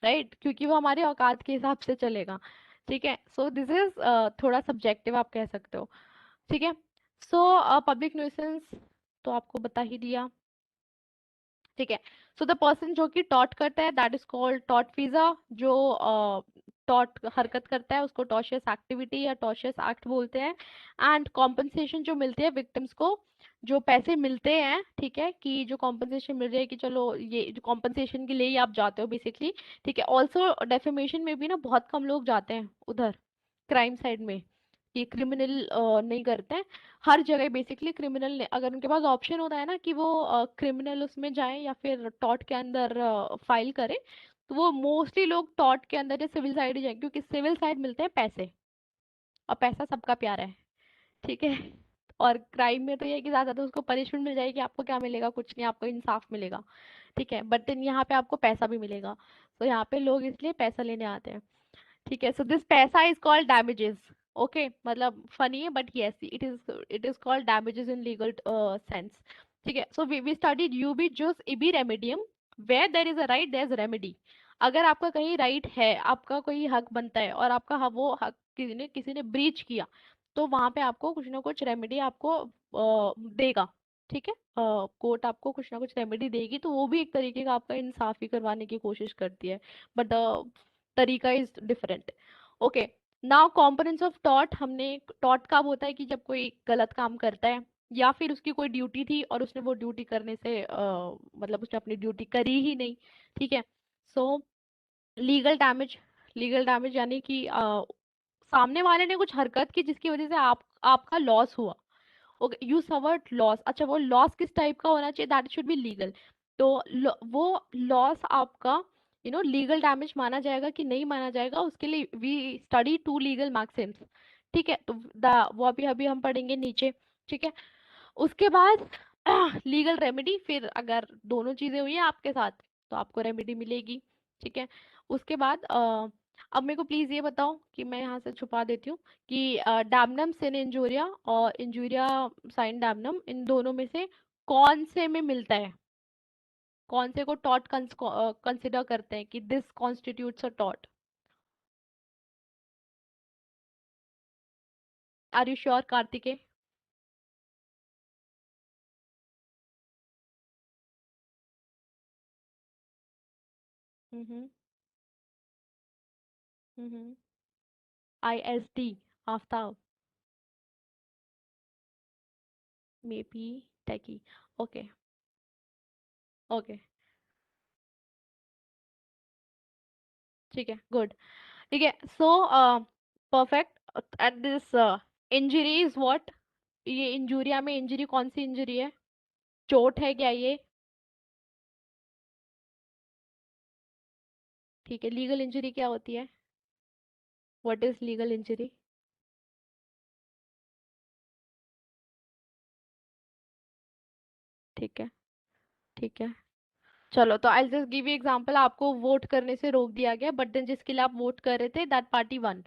Right, क्योंकि वो हमारे औकात के हिसाब से चलेगा। ठीक है, सो दिस इज थोड़ा सब्जेक्टिव आप कह सकते हो। ठीक है, सो पब्लिक न्यूसेंस तो आपको बता ही दिया। ठीक है, सो द पर्सन जो कि टॉट करता है that is called taught Fiza. जो टॉट हरकत करता है उसको टॉशियस एक्टिविटी या टॉशियस एक्ट बोलते हैं। एंड कॉम्पनसेशन जो मिलती है विक्टिम्स को, जो पैसे मिलते हैं, ठीक है, कि जो कॉम्पनसेशन मिल रही है कि चलो ये जो कॉम्पनसेशन के लिए ही आप जाते हो बेसिकली। ठीक है, ऑल्सो डेफेमेशन में भी ना बहुत कम लोग जाते हैं उधर, क्राइम साइड में। ये क्रिमिनल नहीं करते हैं। हर जगह बेसिकली क्रिमिनल ने, अगर उनके पास ऑप्शन होता है ना कि वो क्रिमिनल उसमें जाएं या फिर टॉट के अंदर फाइल करें, तो वो मोस्टली लोग टॉट के अंदर या सिविल साइड ही जाएंगे, क्योंकि सिविल साइड मिलते हैं पैसे, और पैसा सबका प्यारा है। ठीक है, और क्राइम में तो ये है कि ज्यादा तो उसको पनिशमेंट मिल जाएगी, आपको क्या मिलेगा, कुछ नहीं, आपको इंसाफ मिलेगा। ठीक है, बट यहाँ पे आपको पैसा भी मिलेगा, तो यहाँ पे लोग इसलिए पैसा लेने आते हैं। ठीक है, सो दिस पैसा इज कॉल्ड डैमेजेस। ओके, मतलब फनी है but yes, it is called damages in legal sense. ठीक है, so we studied ubi jus ibi remedium, where there is a right there is remedy. अगर आपका कहीं राइट है, आपका कोई हक बनता है, और आपका वो हक किसी ने ब्रीच किया, तो वहां पे आपको कुछ ना कुछ रेमेडी आपको देगा। ठीक है, कोर्ट आपको कुछ ना कुछ रेमेडी देगी, तो वो भी एक तरीके का आपका इंसाफ ही करवाने की कोशिश करती है, बट द तरीका is different. Okay, now components of taught. हमने टॉट कब होता है कि जब कोई गलत काम करता है, या फिर उसकी कोई ड्यूटी थी और उसने वो ड्यूटी करने से मतलब उसने अपनी ड्यूटी करी ही नहीं। ठीक है, सो लीगल डैमेज। लीगल डैमेज यानी कि सामने वाले ने कुछ हरकत की जिसकी वजह से आपका लॉस हुआ। Okay, you suffered loss. अच्छा, वो लॉस किस टाइप का होना चाहिए, दैट शुड बी लीगल। तो वो लॉस आपका लीगल डैमेज माना जाएगा कि नहीं माना जाएगा, उसके लिए we study two legal maxims. ठीक है, तो वो अभी अभी हम पढ़ेंगे नीचे। ठीक है, उसके बाद लीगल रेमेडी, फिर अगर दोनों चीजें हुई हैं आपके साथ, तो आपको रेमेडी मिलेगी। ठीक है, उसके बाद अब मेरे को प्लीज ये बताओ, कि मैं यहाँ से छुपा देती हूँ, कि डैमनम सिन इंजूरिया और इंजूरिया साइन डैमनम, इन दोनों में से कौन से में मिलता है, कौन से को टॉट कंसिडर करते हैं कि दिस कॉन्स्टिट्यूट्स अ टॉट। Are you sure Kartikeya? Hmm, hmm, ISD, Aftab, may be techie. Okay, okay, ठीक है, गुड। ठीक है, so perfect. At this injury is what, ये इंजूरिया में इंजरी कौन सी इंजरी है, चोट है क्या ये? ठीक है, लीगल इंजरी क्या होती है, व्हाट इज लीगल इंजरी? ठीक है, ठीक है, चलो, तो आई जस्ट गिव यू एग्जांपल। आपको वोट करने से रोक दिया गया, बट देन जिसके लिए आप वोट कर रहे थे दैट पार्टी वन।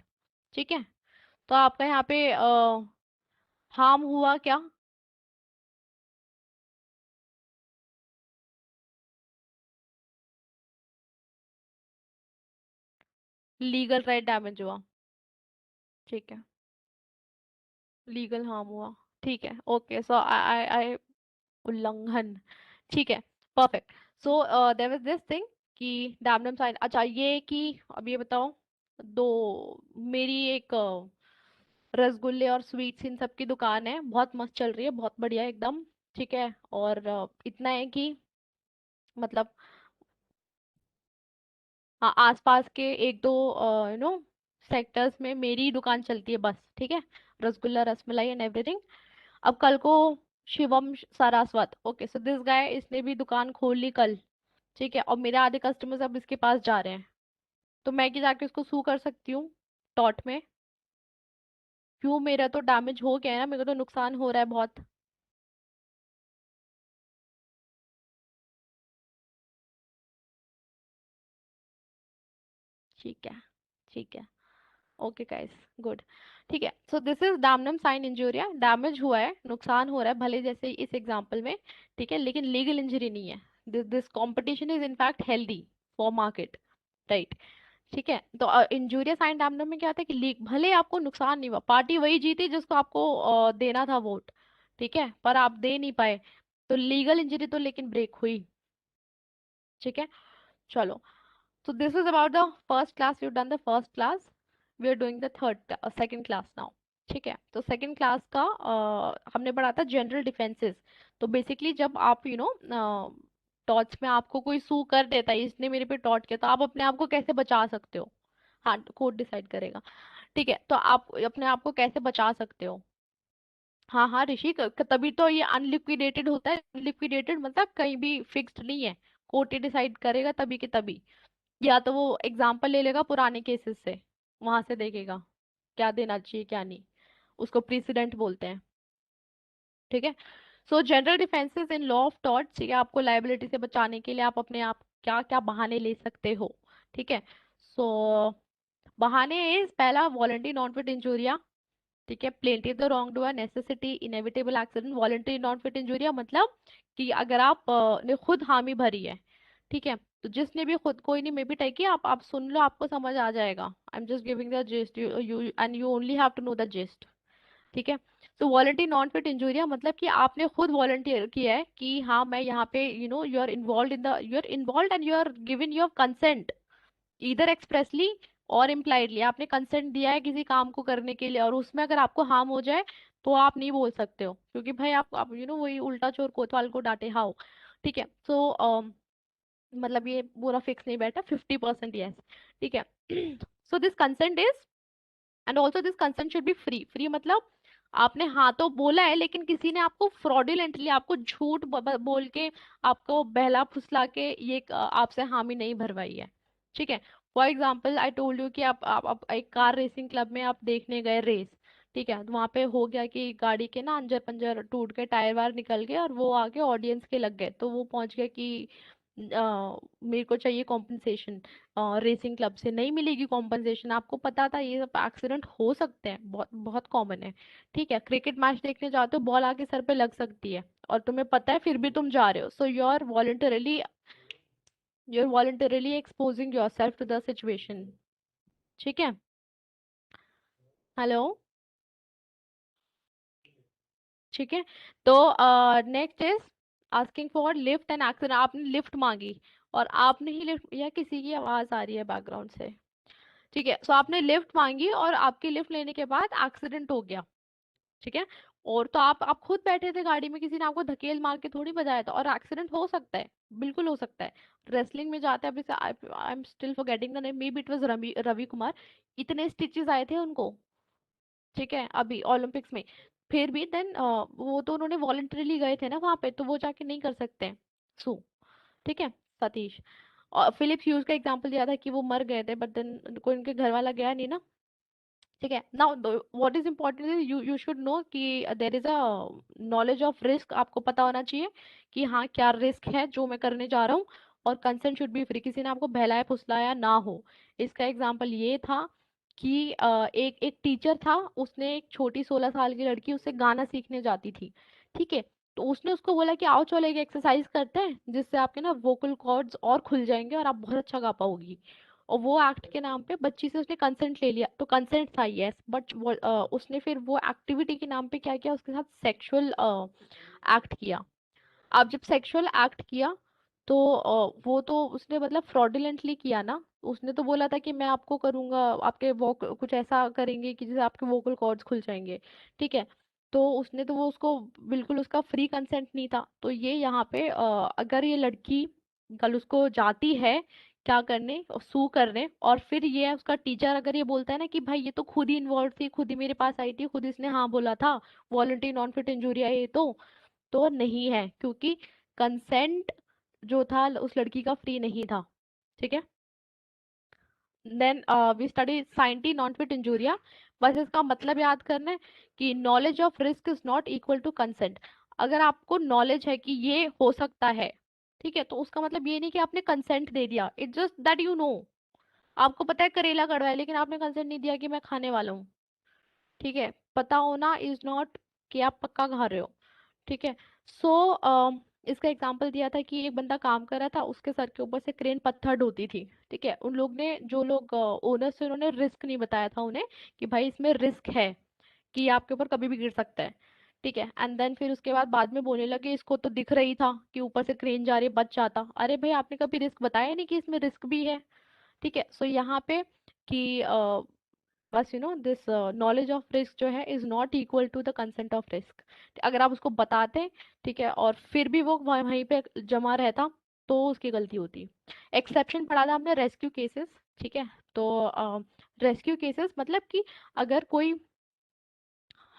ठीक है, तो आपका यहाँ पे हार्म हुआ क्या? लीगल राइट डैमेज हुआ। ठीक है, लीगल हार्म हुआ। ठीक है, ओके, सो आई आई उल्लंघन। ठीक है, perfect. So there was this thing कि डैमनम साइन। अच्छा, ये कि अब ये बताओ, दो मेरी एक रसगुल्ले और स्वीट्स इन सब की दुकान है, बहुत मस्त चल रही है, बहुत बढ़िया एकदम। ठीक है, और इतना है कि मतलब हाँ, आसपास के एक दो सेक्टर्स में मेरी दुकान चलती है बस। ठीक है, रसगुल्ला रसमलाई एंड एवरीथिंग। अब कल को Shivam Saraswat, okay, so this guy, इसने भी दुकान खोल ली कल। ठीक है, और मेरे आधे कस्टमर्स अब इसके पास जा रहे हैं, तो मैं कि जाके उसको सू कर सकती हूँ टॉट में? क्यों, मेरा तो डैमेज हो गया है ना, मेरे को तो नुकसान हो रहा है बहुत। ठीक है, ठीक है, ओके गाइस, गुड। ठीक है, so this is damnum sine injuria, damage हुआ है, नुकसान हो रहा है भले जैसे इस एग्जांपल में। ठीक है, लेकिन लीगल इंजरी नहीं है। This this competition is in fact healthy for market. Right. ठीक है, तो इंजूरियस साइन डैमनम में क्या था कि लीक, भले आपको नुकसान नहीं हुआ, पार्टी वही जीती जिसको आपको देना था वोट, ठीक है, पर आप दे नहीं पाए, तो लीगल इंजरी तो लेकिन ब्रेक हुई। ठीक है, चलो। So this is about the first class. We've done the first class. We are doing the second class now. ठीक है, तो सेकंड क्लास का हमने पढ़ा था जनरल डिफेंसेस। तो बेसिकली जब आप टॉर्च में आपको कोई सू कर देता है, इसने मेरे पे टॉर्च किया, तो आप अपने आप को कैसे बचा सकते हो? हाँ, कोर्ट डिसाइड करेगा। ठीक है, तो आप अपने आप को कैसे बचा सकते हो? हाँ हाँ ऋषि, तभी तो ये अनलिक्विडेटेड होता है। अनलिक्विडेटेड मतलब कहीं भी फिक्स्ड नहीं है, कोर्ट ही डिसाइड करेगा तभी के तभी। या तो वो एग्जाम्पल ले लेगा पुराने केसेस से, वहां से देखेगा क्या देना चाहिए क्या नहीं, उसको प्रेसिडेंट बोलते हैं। ठीक है, सो general defences in law of tort, ठीक है, आपको लाइबिलिटी से बचाने के लिए आप अपने आप क्या क्या बहाने ले सकते हो। ठीक है, सो बहाने इज पहला वॉलंटरी नॉन फिट इंजूरिया। ठीक है, plaintiff the wrong doer, necessity, inevitable accident. Voluntary non fit injuria मतलब कि अगर आप ने खुद हामी भरी है, ठीक है, तो जिसने भी खुद, कोई नहीं, मे बी टेकी, आप सुन लो, आपको समझ आ जाएगा। I am just giving the gist, you and you only have to know the gist. ठीक है, तो वॉलंटरी नॉन फिट इंजूरिया मतलब कि आपने खुद वॉलंटियर किया है कि हाँ मैं यहाँ पे, you are involve in the, you are involve and you are given your consent, इधर एक्सप्रेसली और इम्प्लाइडली आपने कंसेंट दिया है किसी काम को करने के लिए, और उसमें अगर आपको हार्म हो जाए तो आप नहीं बोल सकते हो, क्योंकि भाई आप वही उल्टा चोर कोतवाल को डांटे हाओ। ठीक है, सो मतलब ये पूरा फिक्स नहीं बैठा, 50% यस। ठीक है, so this consent is, and also this consent should be free. Free मतलब आपने हाँ तो बोला है, लेकिन किसी ने आपको फ्रॉडुलेंटली, आपको झूठ बोल के, आपको बहला फुसला के ये आपसे हामी नहीं भरवाई है। ठीक है, for example I told you कि आप एक कार रेसिंग क्लब में आप देखने गए रेस। ठीक है, तो वहां पे हो गया कि गाड़ी के ना अंजर पंजर टूट के टायर वायर निकल गए, और वो आगे ऑडियंस के लग गए, तो वो पहुंच गए कि मेरे को चाहिए कॉम्पनसेशन, रेसिंग क्लब से नहीं मिलेगी कॉम्पनसेशन। आपको पता था ये सब एक्सीडेंट हो सकते हैं, बहुत बहुत कॉमन है। ठीक है, क्रिकेट मैच देखने जाते हो, बॉल आके सर पे लग सकती है और तुम्हें पता है फिर भी तुम जा रहे हो, so you are voluntarily exposing yourself to the situation. ठीक है, हेलो। ठीक है, तो next is asking for lift and accident. आपने लिफ्ट मांगी और आपने ही लिफ्ट, या किसी की आवाज आ रही है बैकग्राउंड से? ठीक है, सो आपने लिफ्ट मांगी और आपकी लिफ्ट लेने के बाद एक्सीडेंट हो गया। ठीक है, और तो आप खुद बैठे थे गाड़ी में, किसी ने आपको धकेल मार के थोड़ी बजाया था, और एक्सीडेंट हो सकता है, बिल्कुल हो सकता है। रेसलिंग में जाते हैं अभी से, I am still forgetting the name, may be it was Ravi Ravi Kumar, इतने स्टिचेस आए थे उनको। ठीक है, अभी ओलंपिक्स में, फिर भी देन वो तो उन्होंने वॉलंटरीली गए थे ना वहां पे, तो वो जाके नहीं कर सकते हैं सो। ठीक है, सतीश और फिलिप ह्यूज का एग्जांपल दिया था कि वो मर गए थे, बट देन कोई उनके घर वाला गया नहीं ना। ठीक है, now what is important is you you should know कि there is a knowledge of risk, आपको पता होना चाहिए कि हाँ क्या रिस्क है जो मैं करने जा रहा हूँ, और कंसेंट शुड बी फ्री, किसी ने आपको बहलाया फुसलाया ना हो। इसका एग्जांपल ये था कि एक एक टीचर था, उसने एक छोटी 16 साल की लड़की, उससे गाना सीखने जाती थी। ठीक है, तो उसने उसको बोला कि आओ चलो एक एक्सरसाइज करते हैं जिससे आपके ना वोकल कॉर्ड्स और खुल जाएंगे और आप बहुत अच्छा गा पाओगी। और वो एक्ट के नाम पे बच्ची से उसने कंसेंट ले लिया, तो कंसेंट था यस, बट उसने फिर वो एक्टिविटी के नाम पे क्या किया, उसके साथ सेक्सुअल एक्ट किया। अब जब सेक्सुअल एक्ट किया तो वो तो उसने मतलब फ्रॉडुलेंटली किया ना, उसने तो बोला था कि मैं आपको करूंगा, आपके वोक कुछ ऐसा करेंगे कि जैसे आपके वोकल कॉर्ड्स खुल जाएंगे। ठीक है, तो उसने तो वो उसको बिल्कुल, उसका फ्री कंसेंट नहीं था। तो ये यहाँ पे अगर ये लड़की कल उसको जाती है क्या करने, सू करने, और फिर ये उसका टीचर अगर ये बोलता है ना कि भाई ये तो खुद ही इन्वॉल्व थी, खुद ही मेरे पास आई थी, खुद इसने हाँ बोला था, वॉलंटरी नॉन फिट इंजूरिया ये तो नहीं है, क्योंकि कंसेंट जो था उस लड़की का फ्री नहीं था। ठीक है, देन वी स्टडी साइंटी नॉन फिट इंजूरिया। बस इसका मतलब याद करना है कि knowledge of risk is not equal to consent. अगर आपको नॉलेज है कि ये हो सकता है, ठीक है, तो उसका मतलब ये नहीं कि आपने कंसेंट दे दिया, it's just that you know, आपको पता है करेला कड़वा है, लेकिन आपने कंसेंट नहीं दिया कि मैं खाने वाला हूँ। ठीक है, पता होना इज नॉट कि आप पक्का खा रहे हो। ठीक है, सो इसका एग्जांपल दिया था कि एक बंदा काम कर रहा था, उसके सर के ऊपर से क्रेन पत्थर ढोती थी। ठीक है, उन लोग ने, जो लोग ओनर्स थे, उन्होंने रिस्क नहीं बताया था उन्हें कि भाई इसमें रिस्क है, कि ये आपके ऊपर कभी भी गिर सकता है। ठीक है, एंड देन फिर उसके बाद में बोलने लगे इसको तो दिख रही था कि ऊपर से क्रेन जा रही है, बच जाता। अरे भाई आपने कभी रिस्क बताया नहीं कि इसमें रिस्क भी है। ठीक है, सो यहाँ पे कि बस दिस नॉलेज ऑफ रिस्क जो है is not equal to the consent of risk. अगर आप उसको बताते, ठीक है, और फिर भी वो वहीं पे जमा रहता, तो उसकी गलती होती। एक्सेप्शन पढ़ा था हमने, रेस्क्यू केसेस। ठीक है, तो रेस्क्यू केसेस मतलब कि अगर कोई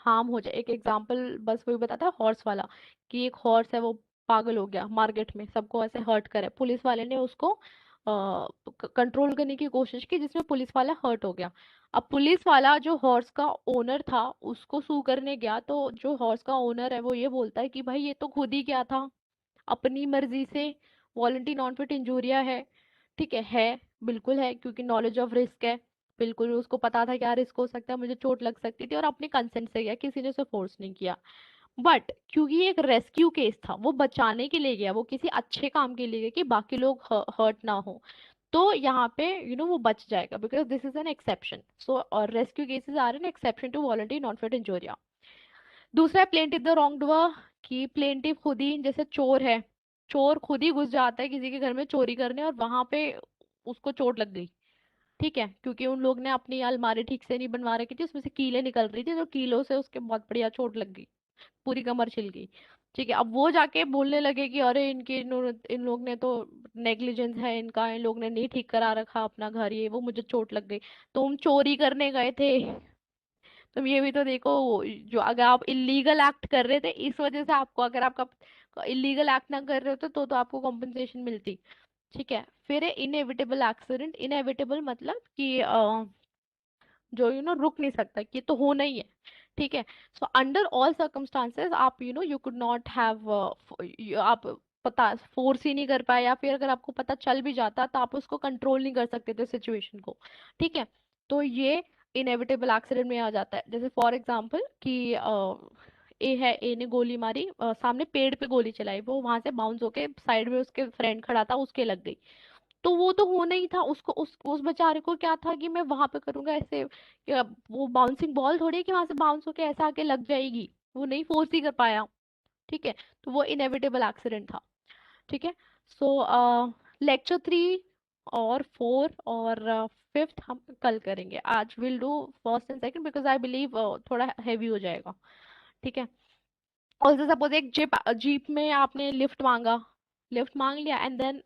हार्म हो जाए, एक एग्जांपल बस वही बताता है हॉर्स वाला, कि एक हॉर्स है वो पागल हो गया, मार्केट में सबको ऐसे हर्ट करे, पुलिस वाले ने उसको कंट्रोल करने की कोशिश की, जिसमें पुलिस वाला हर्ट हो गया। अब पुलिस वाला जो हॉर्स का ओनर था उसको सू करने गया, तो जो हॉर्स का ओनर है वो ये बोलता है कि भाई ये तो खुद ही क्या था, अपनी मर्जी से, वॉलंटरी नॉन फिट इंजूरिया है। ठीक है, बिल्कुल है, क्योंकि नॉलेज ऑफ रिस्क है, बिल्कुल उसको पता था क्या रिस्क हो सकता है, मुझे चोट लग सकती थी, और अपने कंसेंट से गया, किसी ने उसे फोर्स नहीं किया। बट क्योंकि ये एक रेस्क्यू केस था, वो बचाने के लिए गया, वो किसी अच्छे काम के लिए गया कि बाकी लोग हर्ट ना हो, तो यहाँ पे वो बच जाएगा, because this is an exception. So और rescue cases are an exception to voluntary non fit injuria. दूसरा है प्लेंटिव द रॉन्ग डूअर, कि प्लेंटिव खुद ही, जैसे चोर है, चोर खुद ही घुस जाता है किसी के घर में चोरी करने, और वहां पे उसको चोट लग गई। ठीक है, क्योंकि उन लोग ने अपनी अलमारी ठीक से नहीं बनवा रखी थी, उसमें से कीलें निकल रही थी, तो कीलों से उसके बहुत बढ़िया चोट लग गई, पूरी कमर छिल गई। ठीक है, अब वो जाके बोलने लगे कि अरे इन लोग ने तो नेग्लिजेंस है इनका, इन लोग ने नहीं ठीक करा रखा अपना घर, ये वो, मुझे चोट लग गई। तुम चोरी करने गए थे, तुम ये भी तो देखो, जो अगर आप इलीगल एक्ट कर रहे थे, इस वजह से आपको, अगर आपका इलीगल एक्ट ना कर रहे होते तो आपको कॉम्पनसेशन मिलती। ठीक है, फिर है इनएविटेबल एक्सीडेंट। इनएविटेबल मतलब कि जो रुक नहीं सकता, कि ये तो होना ही है। ठीक है, सो अंडर ऑल सर्कमस्टांसेस आप यू कुड नॉट हैव, आप पता फोर्स ही नहीं कर पाए, या फिर अगर आपको पता चल भी जाता तो आप उसको कंट्रोल नहीं कर सकते थे सिचुएशन को। ठीक है, तो ये इनएविटेबल एक्सीडेंट में आ जाता है। जैसे फॉर एग्जांपल कि ए ने गोली मारी, सामने पेड़ पे गोली चलाई, वो वहां से बाउंस होके साइड में उसके फ्रेंड खड़ा था, उसके लग गई। तो वो तो होना ही था, उसको उस बेचारे को क्या था कि मैं वहां पे करूंगा ऐसे, वो बाउंसिंग बॉल थोड़ी है कि वहां से बाउंस होके ऐसा आके लग जाएगी, वो नहीं फोर्स ही कर पाया। ठीक है, तो वो इनएविटेबल एक्सीडेंट था। ठीक है, सो लेक्चर 3 और 4 और फिफ्थ हम कल करेंगे, आज will do first and second, because I believe थोड़ा हैवी हो जाएगा। ठीक है, ऑल्सो सपोज एक जीप में आपने लिफ्ट मांगा, लिफ्ट मांग लिया, एंड देन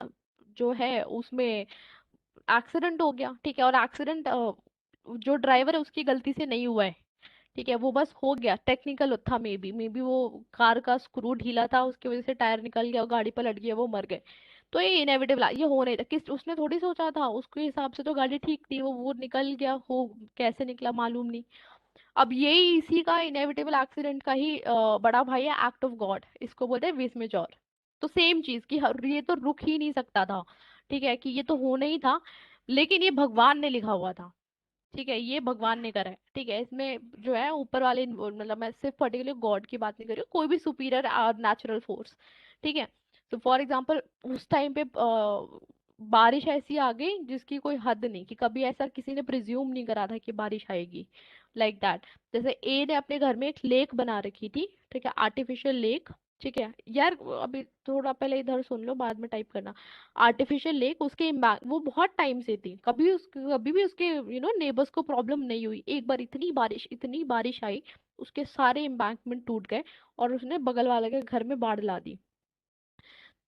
जो है उसमें एक्सीडेंट हो गया। ठीक है, और एक्सीडेंट जो ड्राइवर है उसकी गलती से नहीं हुआ है। ठीक है, वो बस हो गया, टेक्निकल था, मे बी वो कार का स्क्रू ढीला था, उसकी वजह से टायर निकल गया, गाड़ी पलट गया, वो मर गए। तो ये इनएविटेबल, ये हो नहीं था, किस उसने थोड़ी सोचा था, उसके हिसाब से तो गाड़ी ठीक थी, वो निकल गया, हो कैसे निकला मालूम नहीं। अब यही इसी का इनएविटेबल एक्सीडेंट का ही बड़ा भाई है, एक्ट ऑफ गॉड, इसको बोलते हैं विस मेजॉर। तो सेम चीज कि ये तो रुक ही नहीं सकता था। ठीक है, कि ये तो होना ही था, लेकिन ये भगवान ने लिखा हुआ था। ठीक है, ये भगवान ने करा है। ठीक है, इसमें जो है ऊपर वाले मतलब मैं सिर्फ पर्टिकुलर गॉड की बात नहीं कर रही हूँ, कोई भी सुपीरियर नेचुरल फोर्स। ठीक है, तो फॉर एग्जांपल उस टाइम पे बारिश ऐसी आ गई जिसकी कोई हद नहीं, कि कभी ऐसा किसी ने प्रिज्यूम नहीं करा था कि बारिश आएगी, लाइक दैट। जैसे ए ने अपने घर में एक लेक बना रखी थी, ठीक है, आर्टिफिशियल लेक। ठीक है यार, अभी थोड़ा पहले इधर सुन लो, बाद में टाइप करना। आर्टिफिशियल लेक, उसके वो बहुत टाइम से थी, कभी भी उसके नेबर्स को प्रॉब्लम नहीं हुई। एक बार इतनी बारिश आई, उसके सारे एम्बैंकमेंट टूट गए, और उसने बगल वाले के घर में बाढ़ ला दी।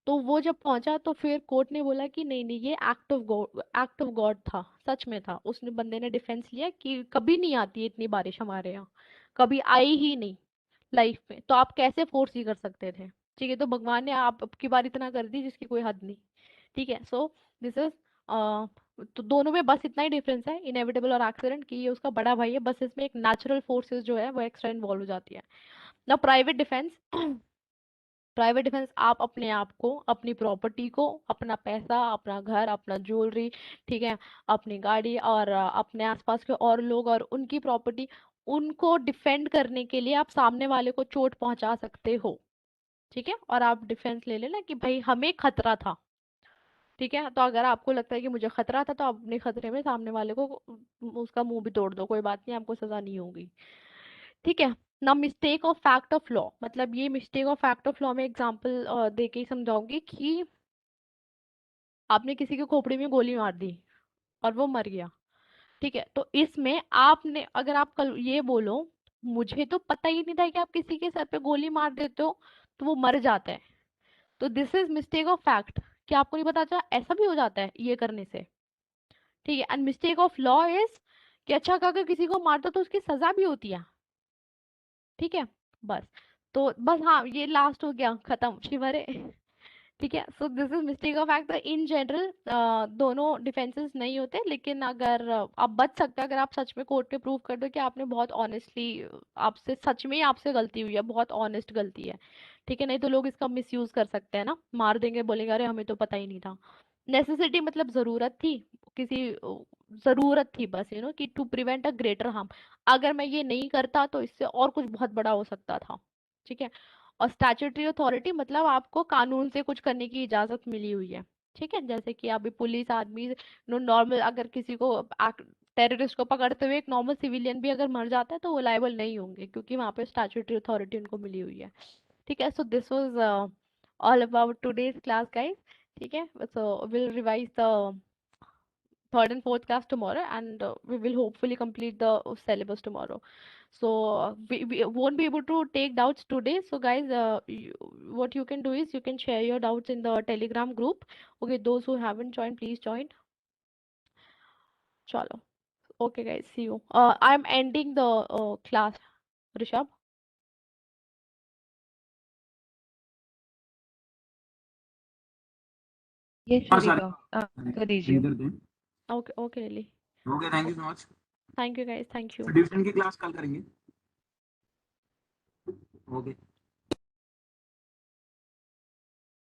तो वो जब पहुंचा तो फिर कोर्ट ने बोला कि नहीं नहीं, ये एक्ट ऑफ गॉड था, सच में था। उसने बंदे ने डिफेंस लिया कि कभी नहीं आती है इतनी बारिश हमारे यहाँ, कभी आई ही नहीं लाइफ में, तो आप कैसे फोर्स ही कर सकते थे। ठीक है, तो भगवान ने आपकी बार इतना कर दी जिसकी कोई हद नहीं। ठीक है, सो दिस इज तो दोनों में बस इतना ही डिफरेंस है, इनएविटेबल और एक्सीडेंट, कि ये उसका बड़ा भाई है, बस इसमें एक नेचुरल फोर्सेस जो है वो एक्स्ट्रा इन्वॉल्व हो जाती है। ना प्राइवेट डिफेंस, प्राइवेट डिफेंस आप अपने आप को, अपनी प्रॉपर्टी को, अपना पैसा, अपना घर, अपना ज्वेलरी, ठीक है, अपनी गाड़ी, और अपने आसपास के और लोग और उनकी प्रॉपर्टी, उनको डिफेंड करने के लिए आप सामने वाले को चोट पहुंचा सकते हो। ठीक है, और आप डिफेंस ले लेना कि भाई हमें खतरा था। ठीक है, तो अगर आपको लगता है कि मुझे खतरा था तो आप अपने खतरे में सामने वाले को उसका मुंह भी तोड़ दो, कोई बात नहीं, आपको सजा नहीं होगी। ठीक है ना। Mistake of fact of law, मतलब ये mistake of fact of law में एग्जांपल दे के ही समझाऊंगी कि आपने किसी की खोपड़ी में गोली मार दी और वो मर गया। ठीक है, तो इसमें आपने, अगर आप कल ये बोलो मुझे तो पता ही नहीं था कि आप किसी के सर पे गोली मार देते हो तो वो मर जाता है, तो this is mistake of fact, कि आपको नहीं पता चला ऐसा भी हो जाता है ये करने से। ठीक है, and mistake of law is कि अच्छा अगर किसी को मारते तो उसकी सजा भी होती है। ठीक है, बस। तो बस हाँ, ये लास्ट हो गया, खत्म शिवरे। ठीक है, so this is mistake of fact. In general दोनों डिफेंसेस नहीं होते, लेकिन अगर आप बच सकते हैं अगर आप सच में कोर्ट में प्रूव कर दो कि आपने बहुत ऑनेस्टली, आपसे सच में ही आपसे गलती हुई है, बहुत ऑनेस्ट गलती है। ठीक है, नहीं तो लोग इसका मिसयूज कर सकते हैं ना, मार देंगे, बोलेंगे अरे हमें तो पता ही नहीं था। नेसेसिटी मतलब जरूरत थी, किसी जरूरत थी बस, कि to prevent a greater harm, अगर मैं ये नहीं करता तो इससे और कुछ बहुत बड़ा हो सकता था। ठीक है, और स्टैट्यूटरी अथॉरिटी मतलब आपको कानून से कुछ करने की इजाजत मिली हुई है। ठीक है, जैसे कि अभी पुलिस आदमी नॉर्मल अगर किसी को टेररिस्ट को पकड़ते हुए एक नॉर्मल सिविलियन भी अगर मर जाता है तो वो लायबल नहीं होंगे, क्योंकि वहां पे स्टैट्यूटरी अथॉरिटी उनको मिली हुई है। ठीक है, so this was all about today's class guys. ठीक है, so will revise the third and fourth class tomorrow, and we will hopefully complete the syllabus tomorrow. So we won't be able to take doubts today, so guys, what you can do is you can share your doubts in the telegram group. Okay, those who haven't joined, please join. Chalo. Okay guys, see you. I'm ending the class, Rishabh. ये हाँ सर, चलेगा, आप कर दीजिए। कर दें। Okay, okay, Lily. Okay, thank you so much. Thank you guys, thank you. Division की क्लास कल करेंगे। ओके।